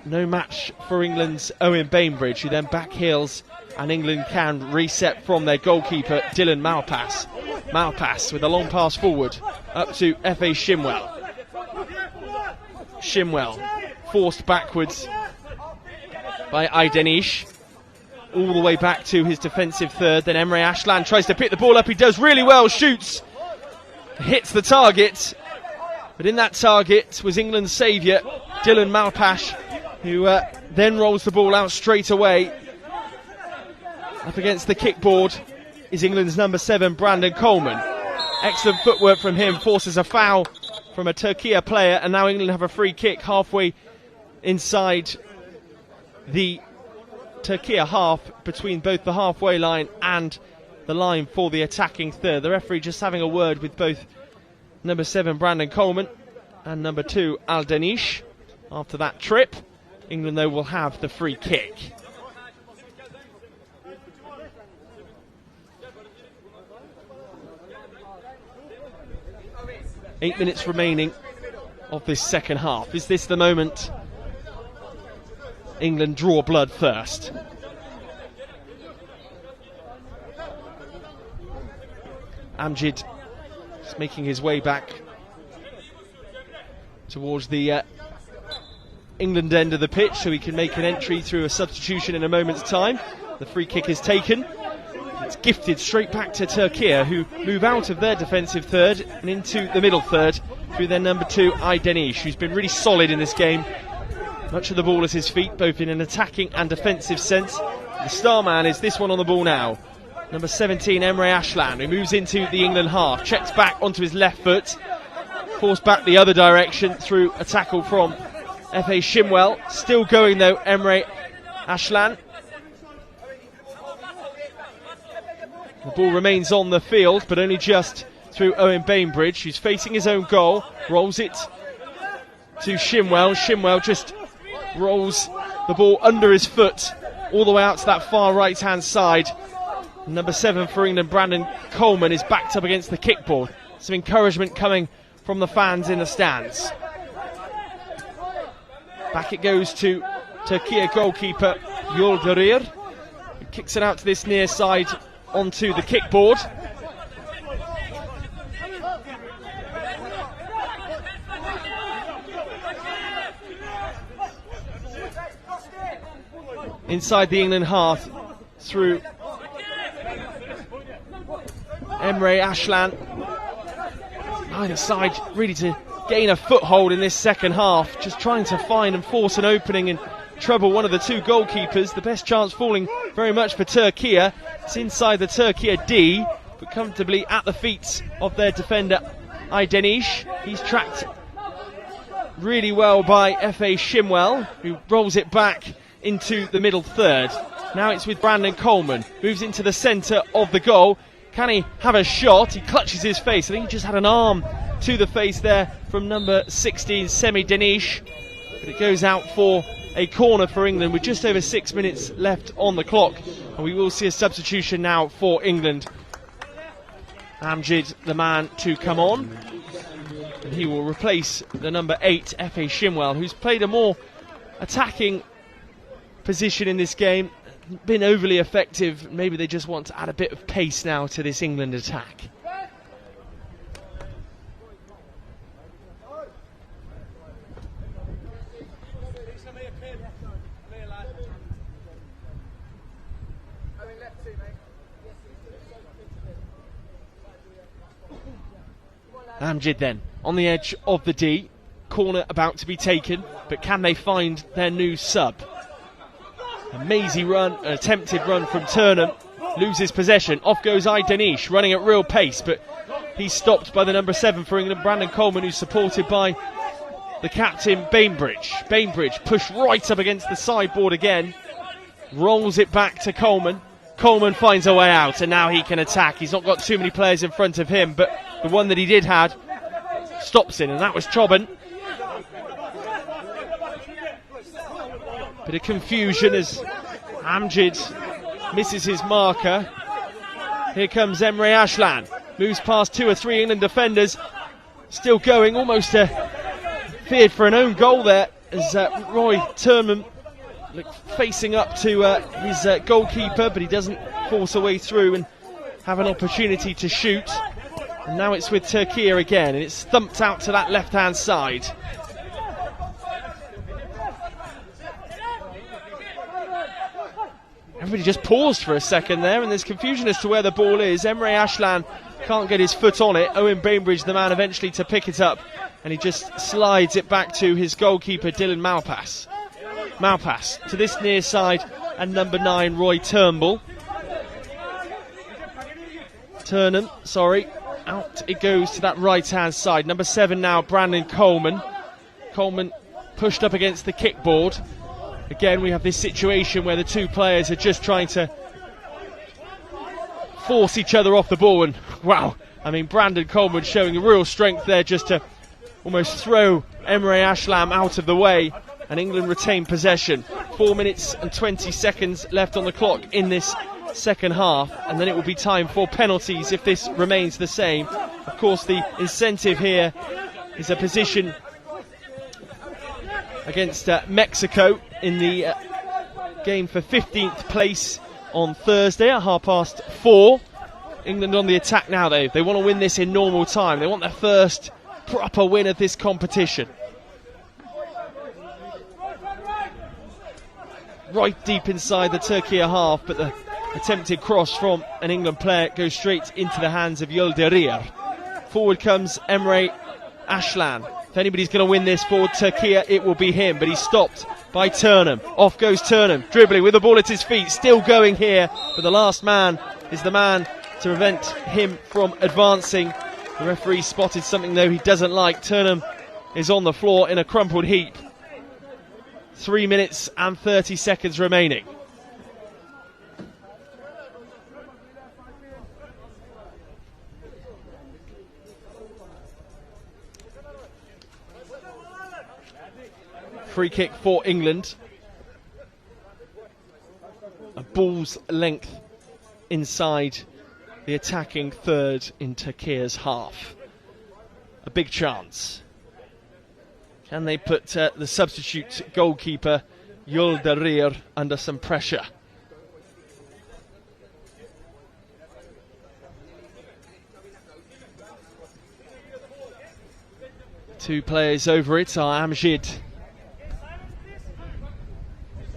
no match for England's Owen Bainbridge, who then back heels and England can reset from their goalkeeper, Dylan Malpass. Malpass with a long pass forward up to F.A. Shimwell. Shimwell forced backwards by Aydenish. All the way back to his defensive third. Then Emre Ashlan tries to pick the ball up. He does really well, shoots, hits the target. But in that target was England's saviour, Dylan Malpass, who then rolls the ball out straight away. Up against the kickboard is England's number 7, Brandon Coleman. Excellent footwork from him, forces a foul from a Turkey player, and now England have a free kick halfway inside the Turkey half, between both the halfway line and the line for the attacking third. The referee just having a word with both number 7 Brandon Coleman and number 2 Aydenish after that trip. England though will have the free kick. Eight minutes remaining of this second half. Is this the moment England draw blood first? Amjid is making his way back towards the England end of the pitch so he can make an entry through a substitution in a moment's time. The free kick is taken. It's gifted straight back to Turkey, who move out of their defensive third and into the middle third through their number 2 Aydenish, who's been really solid in this game. Much of the ball at his feet, both in an attacking and defensive sense. The star man is this one on the ball now. Number 17, Emre Ashlan, who moves into the England half, checks back onto his left foot, forced back the other direction through a tackle from F.A. Shimwell. Still going though, Emre Ashlan. The ball remains on the field, but only just through Owen Bainbridge, who's facing his own goal, rolls it to Shimwell. Shimwell just rolls the ball under his foot all the way out to that far right hand side. Number 7 for England, Brandon Coleman, is backed up against the kickboard. Some encouragement coming from the fans in the stands. Back it goes to Turkey goalkeeper Yildirir, who kicks it out to this near side onto the kickboard. inside the England half through Emre Aslan. Either side really to gain a foothold in this second half, just trying to find and force an opening and trouble one of the two goalkeepers. The best chance falling very much for Turkey. It's inside the Turkey D, but comfortably at the feet of their defender Aydenish. He's tracked really well by Efe Shimwell, who rolls it back into the middle third. Now it's with Brandon Coleman, moves into the centre of the goal. Can he have a shot? He clutches his face. I think he just had an arm to the face there from number 16, Semi Denish. But it goes out for a corner for England with just over 6 minutes left on the clock. And we will see a substitution now for England. Amjid, the man to come on. And he will replace the number 8, Efe Shimwell, who's played a more attacking position in this game. Been overly effective. Maybe they just want to add a bit of pace now to this England attack. Amjid then on the edge of the D. Corner about to be taken, but can they find their new sub? A mazy run, an attempted run from Turnham, loses possession. Off goes Aydenish, running at real pace, but he's stopped by the number 7 for England, Brandon Coleman, who's supported by the captain, Bainbridge. Bainbridge pushed right up against the sideboard again, rolls it back to Coleman. Coleman finds a way out, and now he can attack. He's not got too many players in front of him, but the one that he did have stops in, and that was Chobhan. Bit of confusion as Amjid misses his marker. Here comes Emre Aslan. Moves past 2 or 3 England defenders. Still going, almost feared for an own goal there as Roy Turnham facing up to his goalkeeper, but he doesn't force a way through and have an opportunity to shoot. And now it's with Turkey again, and it's thumped out to that left-hand side. Everybody just paused for a second there, and there's confusion as to where the ball is. Emre Aslan can't get his foot on it. Owen Bainbridge, the man eventually to pick it up, and he just slides it back to his goalkeeper, Dylan Malpass. Malpass to this near side, and number 9, Roy Turnbull. Turnham, sorry. Out it goes to that right-hand side. Number 7 now, Brandon Coleman. Coleman pushed up against the kickboard. Again, we have this situation where the two players are just trying to force each other off the ball. And wow, I mean, Brandon Coleman showing a real strength there just to almost throw Emre Aslan out of the way. And England retain possession. 4 minutes and 20 seconds left on the clock in this second half. And then it will be time for penalties if this remains the same. Of course, the incentive here is a position against Mexico in the game for 15th place on Thursday at 4:30. England on the attack now, though. They want to win this in normal time. They want their first proper win of this competition. Right deep inside the Turkey half, but the attempted cross from an England player goes straight into the hands of Yildirim. Forward comes Emre Aslan. If anybody's going to win this for Turkey, it will be him, but he's stopped by Turnham. Off goes Turnham, dribbling with the ball at his feet, still going here, but the last man is the man to prevent him from advancing. The referee spotted something, though, he doesn't like. Turnham is on the floor in a crumpled heap. 3 minutes and 30 seconds remaining. Free kick for England. A ball's length inside the attacking third in Turkey's half. A big chance. Can they put the substitute goalkeeper Yildirim under some pressure? Two players over it are Amjid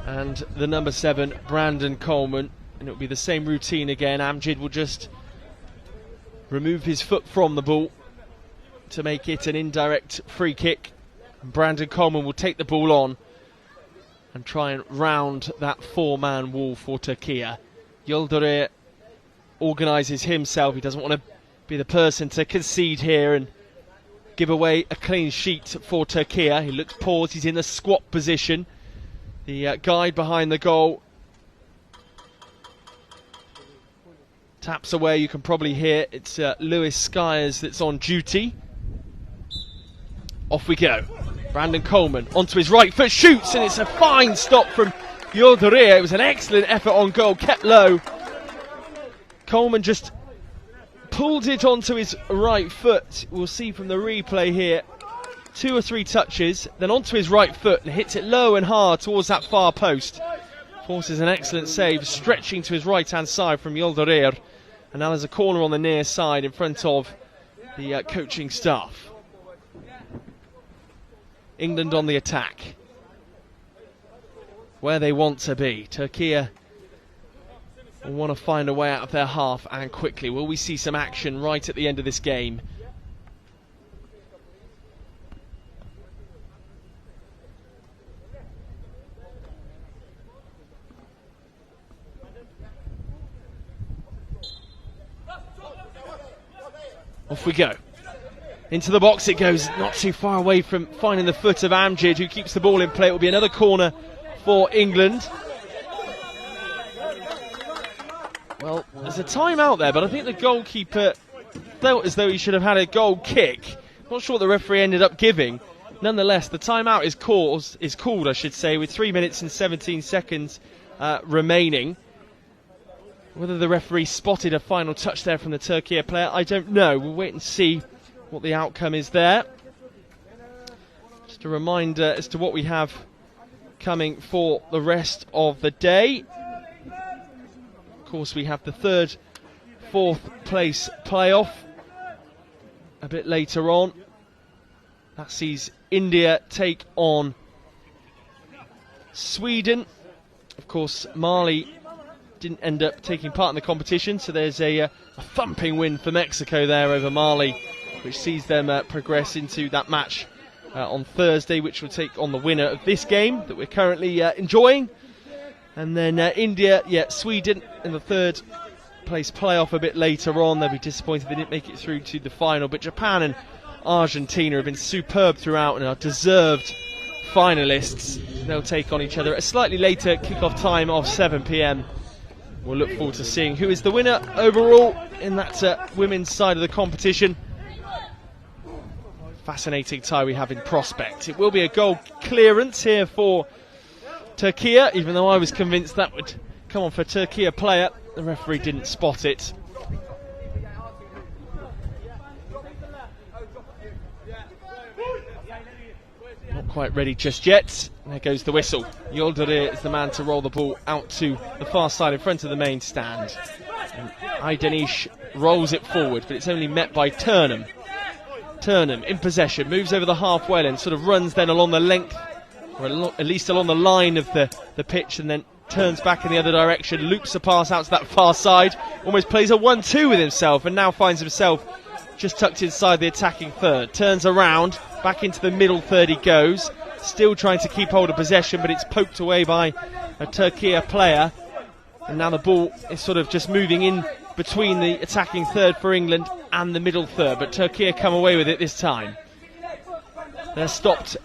and and the number 7, Brandon Coleman. And it'll be the same routine again. Amjad will just remove his foot from the ball to make it an indirect free kick. And Brandon Coleman will take the ball on and try and round that 4-man wall for Turkey. Yildirim organises himself. He doesn't want to be the person to concede here and give away a clean sheet for Turkey. He looks paused. He's in the squat position. The guide behind the goal taps away. You can probably hear it's Lewis Skyers that's on duty. Off we go. Brandon Coleman onto his right foot, shoots, and it's a fine stop from Yildirim. It was an excellent effort on goal, kept low. Coleman just pulled it onto his right foot. We'll see from the replay here. 2 or 3 touches, then onto his right foot and hits it low and hard towards that far post. Forces an excellent save, stretching to his right-hand side from Yildirim. And now there's a corner on the near side in front of the coaching staff. England on the attack, where they want to be. Turkey will want to find a way out of their half, and quickly. Will we see some action right at the end of this game? Off we go. Into the box it goes, not too far away from finding the foot of Amjad, who keeps the ball in play. It will be another corner for England. Well, there's a timeout there, but I think the goalkeeper felt as though he should have had a goal kick. Not sure what the referee ended up giving. Nonetheless, the timeout is called, I should say, with 3 minutes and 17 seconds remaining. Whether the referee spotted a final touch there from the Turkey player, I don't know. We'll wait and see what the outcome is there. Just a reminder as to what we have coming for the rest of the day. Of course, we have the 3rd, 4th place playoff a bit later on. That sees India take on Sweden. Of course, Mali didn't end up taking part in the competition, so there's a thumping win for Mexico there over Mali, which sees them progress into that match on Thursday, which will take on the winner of this game that we're currently enjoying. And then India, Sweden in the 3rd place playoff a bit later on. They'll be disappointed they didn't make it through to the final, but Japan and Argentina have been superb throughout and are deserved finalists. They'll take on each other at a slightly later kick-off time of 7 p.m. We'll look forward to seeing who is the winner overall in that women's side of the competition. Fascinating tie we have in prospect. It will be a goal clearance here for Turkey, even though I was convinced that would come on for Turkey player. The referee didn't spot it. Not quite ready just yet. There goes the whistle. Yildirim is the man to roll the ball out to the far side in front of the main stand. And Aydenish rolls it forward, but it's only met by Turnham. Turnham in possession, moves over the halfway line, sort of runs then along the length, or at least along the line of the pitch, and then turns back in the other direction, loops a pass out to that far side, almost plays a 1-2 with himself, and now finds himself just tucked inside the attacking third. Turns around, back into the middle third he goes, still trying to keep hold of possession, but it's poked away by a Turkey player, and now the ball is sort of just moving in between the attacking third for England and the middle third, but Turkey come away with it this time. They're stopped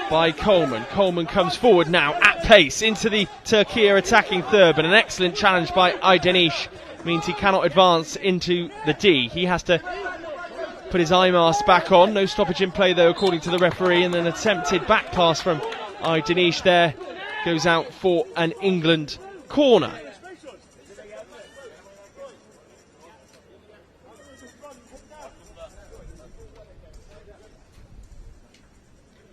by Coleman. Coleman comes forward now at pace into the Turkey attacking third, but an excellent challenge by Aydenish means he cannot advance into the D. He has to put his eye mask back on. No stoppage in play though, according to the referee, and an attempted back pass from Aydenish there goes out for an England corner.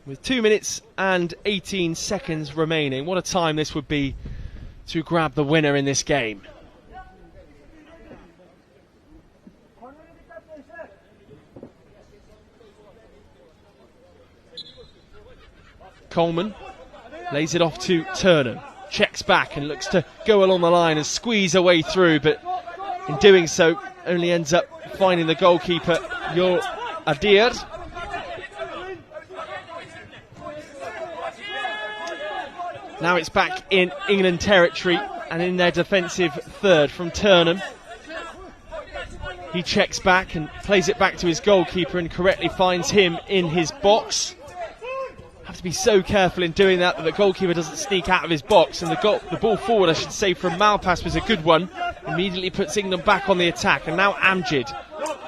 With 2 minutes and 18 seconds remaining, what a time this would be to grab the winner in this game. Coleman Lays it off to Turnham. Checks back and looks to go along the line and squeeze her way through, but in doing so only ends up finding the goalkeeper, Yul Adir. Now it's back in England territory and in their defensive third from Turnham. He checks back and plays it back to his goalkeeper and correctly finds him in his box. Have to be so careful in doing that the goalkeeper doesn't sneak out of his box, and the ball forward, I should say, from Malpass was a good one. Immediately puts England back on the attack, and now Amjad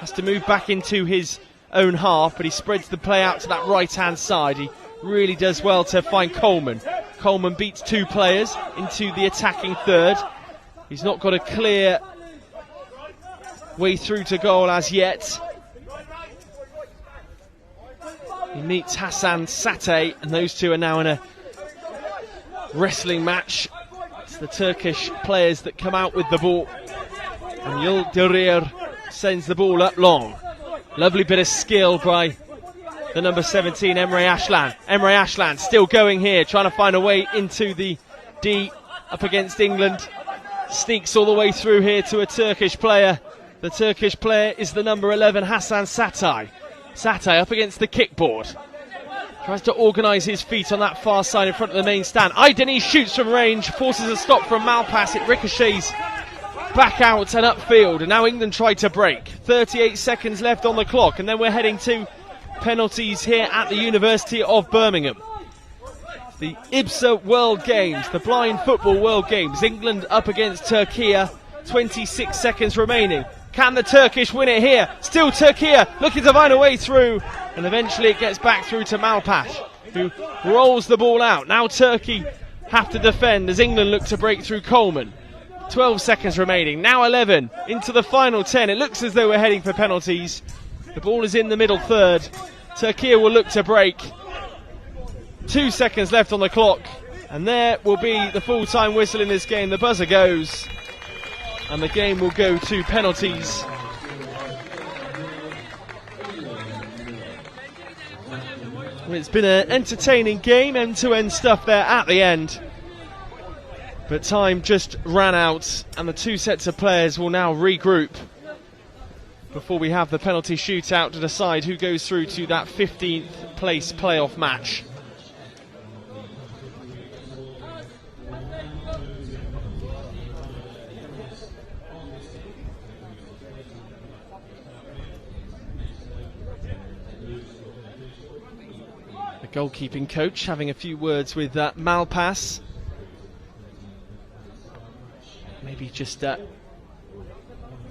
has to move back into his own half, but he spreads the play out to that right hand side. He really does well to find Coleman. Coleman beats two players into the attacking third. He's not got a clear way through to goal as yet. He meets Hassan Satay, and those two are now in a wrestling match. It's the Turkish players that come out with the ball, and Yildirir sends the ball up long. Lovely bit of skill by the number 17, Emre Ashlan. Emre Ashlan still going here, trying to find a way into the D up against England. Sneaks all the way through here to a Turkish player. The Turkish player is the number 11, Hassan Satay. Satay up against the kickboard. Tries to organise his feet on that far side in front of the main stand. Aydeni shoots from range, forces a stop from Malpass. It ricochets back out and upfield. And now England try to break. 38 seconds left on the clock. And then we're heading to penalties here at the University of Birmingham. The IBSA World Games, the Blind Football World Games. England up against Turkey. 26 seconds remaining. Can the Turkish win it here? Still Turkey looking to find a way through, and eventually it gets back through to Malpass, who rolls the ball out. Now Turkey have to defend as England look to break through Coleman. 12 seconds remaining, now 11 into the final 10. It looks as though we're heading for penalties. The ball is in the middle third. Turkey will look to break. 2 seconds left on the clock, and there will be the full-time whistle in this game. The buzzer goes, and the game will go to penalties. Well, it's been an entertaining game, end-to-end stuff there at the end. But time just ran out, and the two sets of players will now regroup before we have the penalty shootout to decide who goes through to that 15th place playoff match. Goalkeeping coach having a few words with Malpass. Maybe just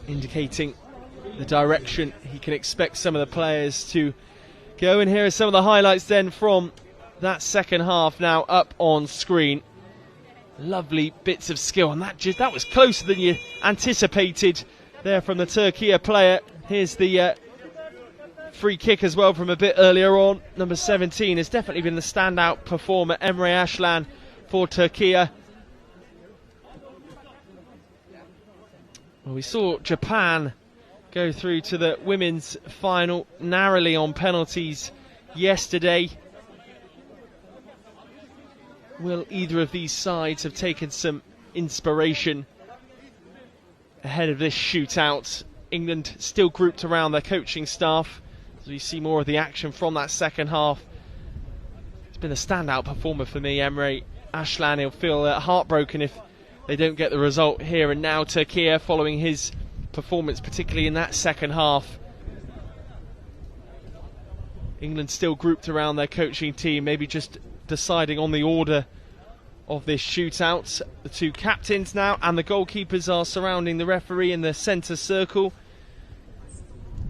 indicating the direction he can expect some of the players to go. And here are some of the highlights then from that second half now up on screen. Lovely bits of skill, and that was closer than you anticipated there from the Turkey player. Here's the free kick as well from a bit earlier on. Number 17 has definitely been the standout performer, Emre Ashlan, for Turkey. Well, we saw Japan go through to the women's final narrowly on penalties yesterday. Will either of these sides have taken some inspiration ahead of this shootout? England still grouped around their coaching staff. So you see more of the action from that second half. It's been a standout performer for me, Emre Ashlan. He'll feel heartbroken if they don't get the result here and now. Turkey following his performance, particularly in that second half. England still grouped around their coaching team, maybe just deciding on the order of this shootout. The two captains now and the goalkeepers are surrounding the referee in the centre circle,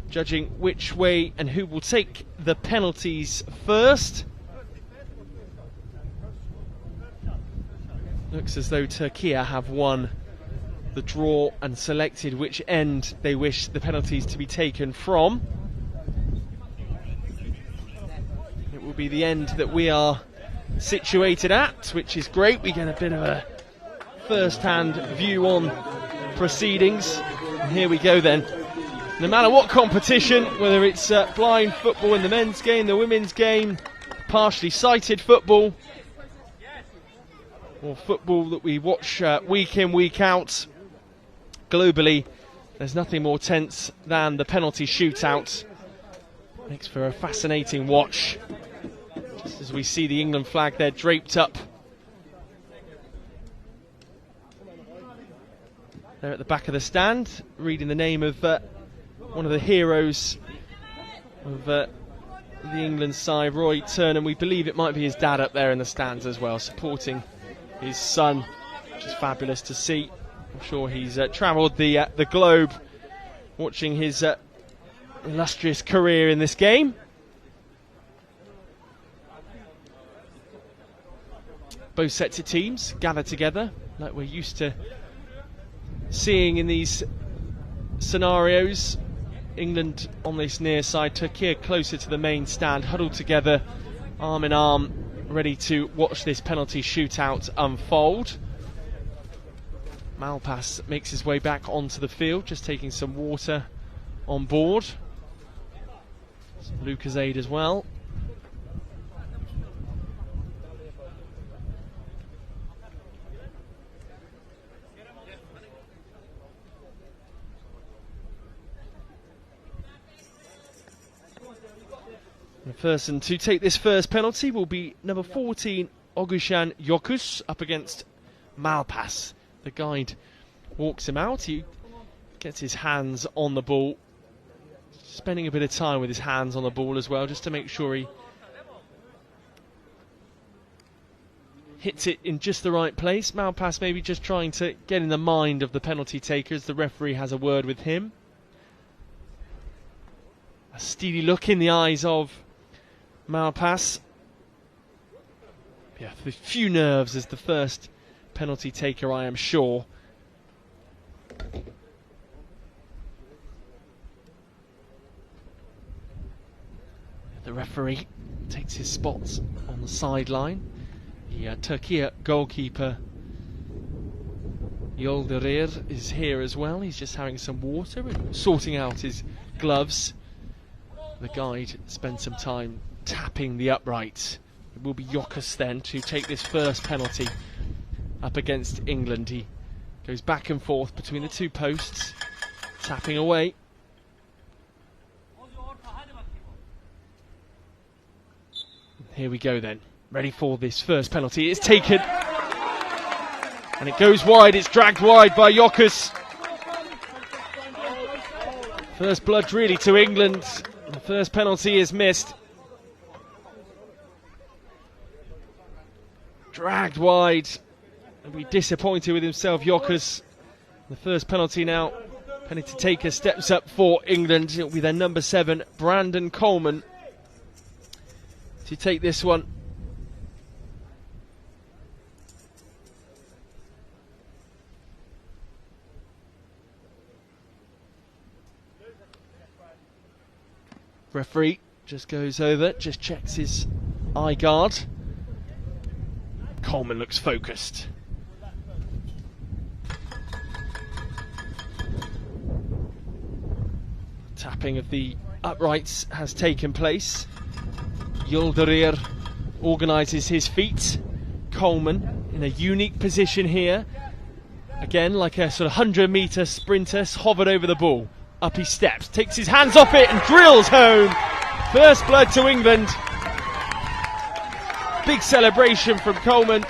judging which way and who will take the penalties first. Looks as though Turkey have won the draw and selected which end they wish the penalties to be taken from. It will be the end that we are situated at, which is great. We get a bit of a first-hand view on proceedings. And here we go then. No matter what competition, whether it's blind football in the men's game, the women's game, partially sighted football, or football that we watch week in, week out. Globally, there's nothing more tense than the penalty shootout. Makes for a fascinating watch. Just as we see the England flag there draped up there at the back of the stand, reading the name of one of the heroes of the England side, Roy Turner. We believe it might be his dad up there in the stands as well, supporting his son, which is fabulous to see. I'm sure he's travelled the globe watching his illustrious career in this game. Both sets of teams gather together like we're used to seeing in these scenarios. England on this near side, Turkey closer to the main stand, huddled together, arm in arm, ready to watch this penalty shootout unfold. Malpass makes his way back onto the field, just taking some water on board. Some Lucozade as well. The person to take this first penalty will be number 14, Ogushan Yokus, up against Malpass. The guide walks him out. He gets his hands on the ball, spending a bit of time with his hands on the ball as well, just to make sure he hits it in just the right place. Malpass maybe just trying to get in the mind of the penalty taker as the referee has a word with him. A steely look in the eyes of Malpass. Yeah, a few nerves as the first penalty taker, I am sure. The referee takes his spots on the sideline. The Turkey goalkeeper Yolderir is here as well. He's just having some water and sorting out his gloves. The guide spends some time tapping the upright. It will be Yokus then to take this first penalty up against England. He goes back and forth between the two posts, tapping away. Here we go then, ready for this first penalty. It's taken, and it goes wide. It's dragged wide by Yokus. First blood really to England. The first penalty is missed. Dragged wide. He'll be disappointed with himself, Yokus. The first penalty now. Penalty taker steps up for England. It'll be their number 7, Brandon Coleman, to take this one. Referee just goes over, just checks his eye guard. Coleman looks focused. Tapping of the uprights has taken place. Yildirir organises his feet. Coleman in a unique position here. Again, like a sort of 100-metre sprinter, hovered over the ball. Up he steps, takes his hands off it and drills home. First blood to England. Big celebration from Coleman.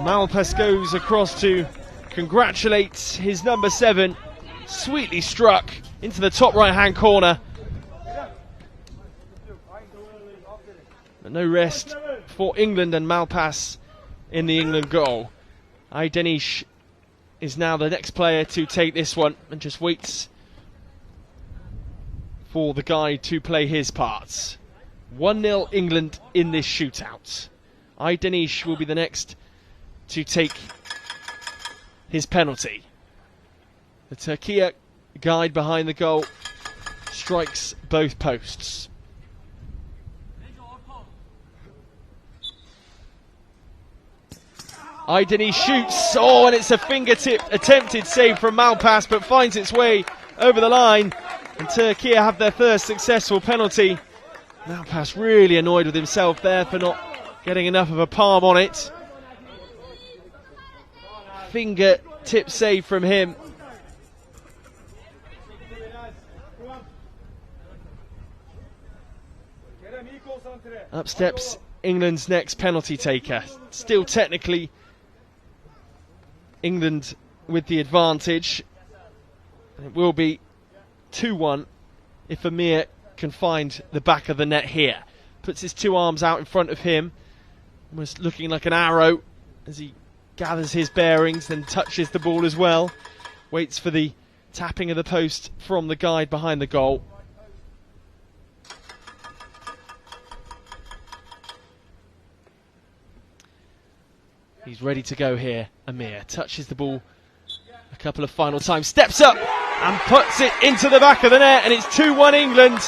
Malpass goes across to congratulate his number 7. Sweetly struck into the top right-hand corner. But no rest for England and Malpass in the England goal. Aydenish is now the next player to take this one and just waits for the guy to play his parts. 1-0 England in this shootout. Aydenish will be the next to take his penalty. The Turkey guide behind the goal strikes both posts. Aydenish shoots, and it's a fingertip attempted save from Malpass, but finds its way over the line, and Turkey have their first successful penalty Malpass really annoyed with himself there for not getting enough of a palm on it. Finger tip save from him. Up steps England's next penalty taker. Still technically England with the advantage. It will be 2-1 if Amir can find the back of the net here. Puts his two arms out in front of him, almost looking like an arrow as he gathers his bearings, then touches the ball as well. Waits for the tapping of the post from the guide behind the goal. He's ready to go here. Amir touches the ball a couple of final times, steps up and puts it into the back of the net, and it's 2-1 England.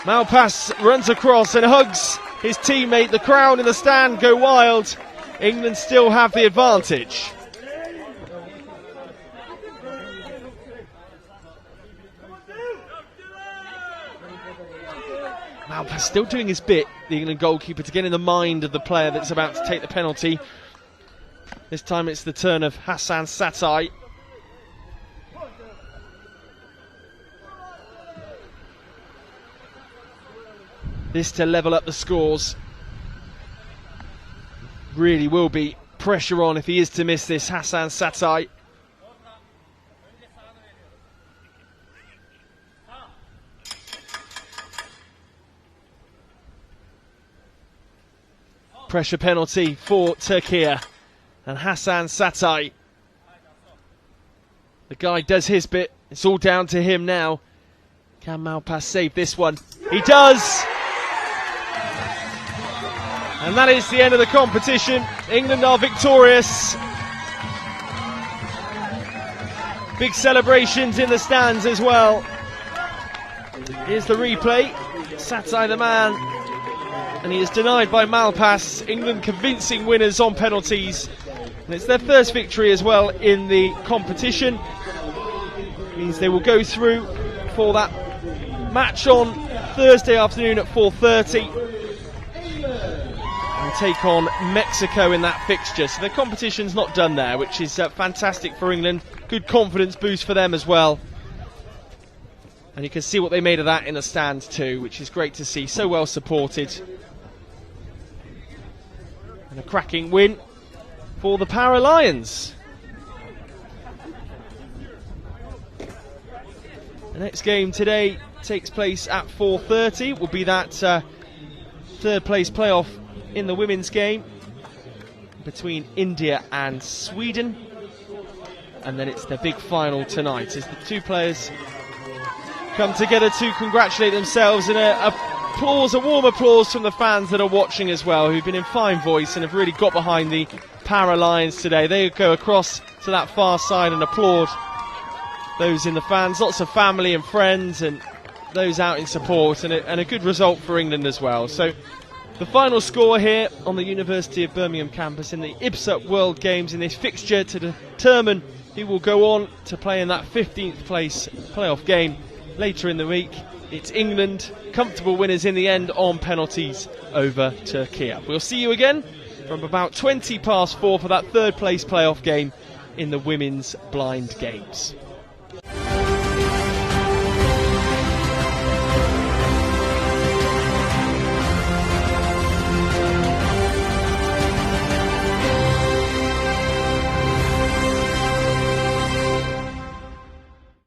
Malpass runs across and hugs his teammate. The crowd in the stand go wild. England still have the advantage. Malpass still doing his bit, the England goalkeeper, to get in the mind of the player that's about to take the penalty. This time it's the turn of Hassan Satai. This to level up the scores. Really will be pressure on if he is to miss this, Hassan Satai. Pressure penalty for Turkey, and Hassan Satai. The guy does his bit. It's all down to him now. Can Malpass save this one? He does! And that is the end of the competition. England are victorious. Big celebrations in the stands as well. Here's the replay. Satai the man. And he is denied by Malpass. England convincing winners on penalties. And it's their first victory as well in the competition. Means they will go through for that match on Thursday afternoon at 4:30. And take on Mexico in that fixture. So the competition's not done there, which is fantastic for England. Good confidence boost for them as well. And you can see what they made of that in the stands too, which is great to see. So well supported. And a cracking win for the Para Lions. The next game today takes place at 4:30. Will be that third place playoff in the women's game between India and Sweden. And then it's the big final tonight as the two players come together to congratulate themselves, and a warm applause from the fans that are watching as well, who've been in fine voice and have really got behind the Para Lions today. They go across to that far side and applaud those in the fans. Lots of family and friends and those out in support, and a good result for England as well. So the final score here on the University of Birmingham campus in the IBSA World Games in this fixture to determine who will go on to play in that 15th place playoff game later in the week. It's England, comfortable winners in the end on penalties over Turkey. We'll see you again from about 4:20 for that third place playoff game in the women's blind games.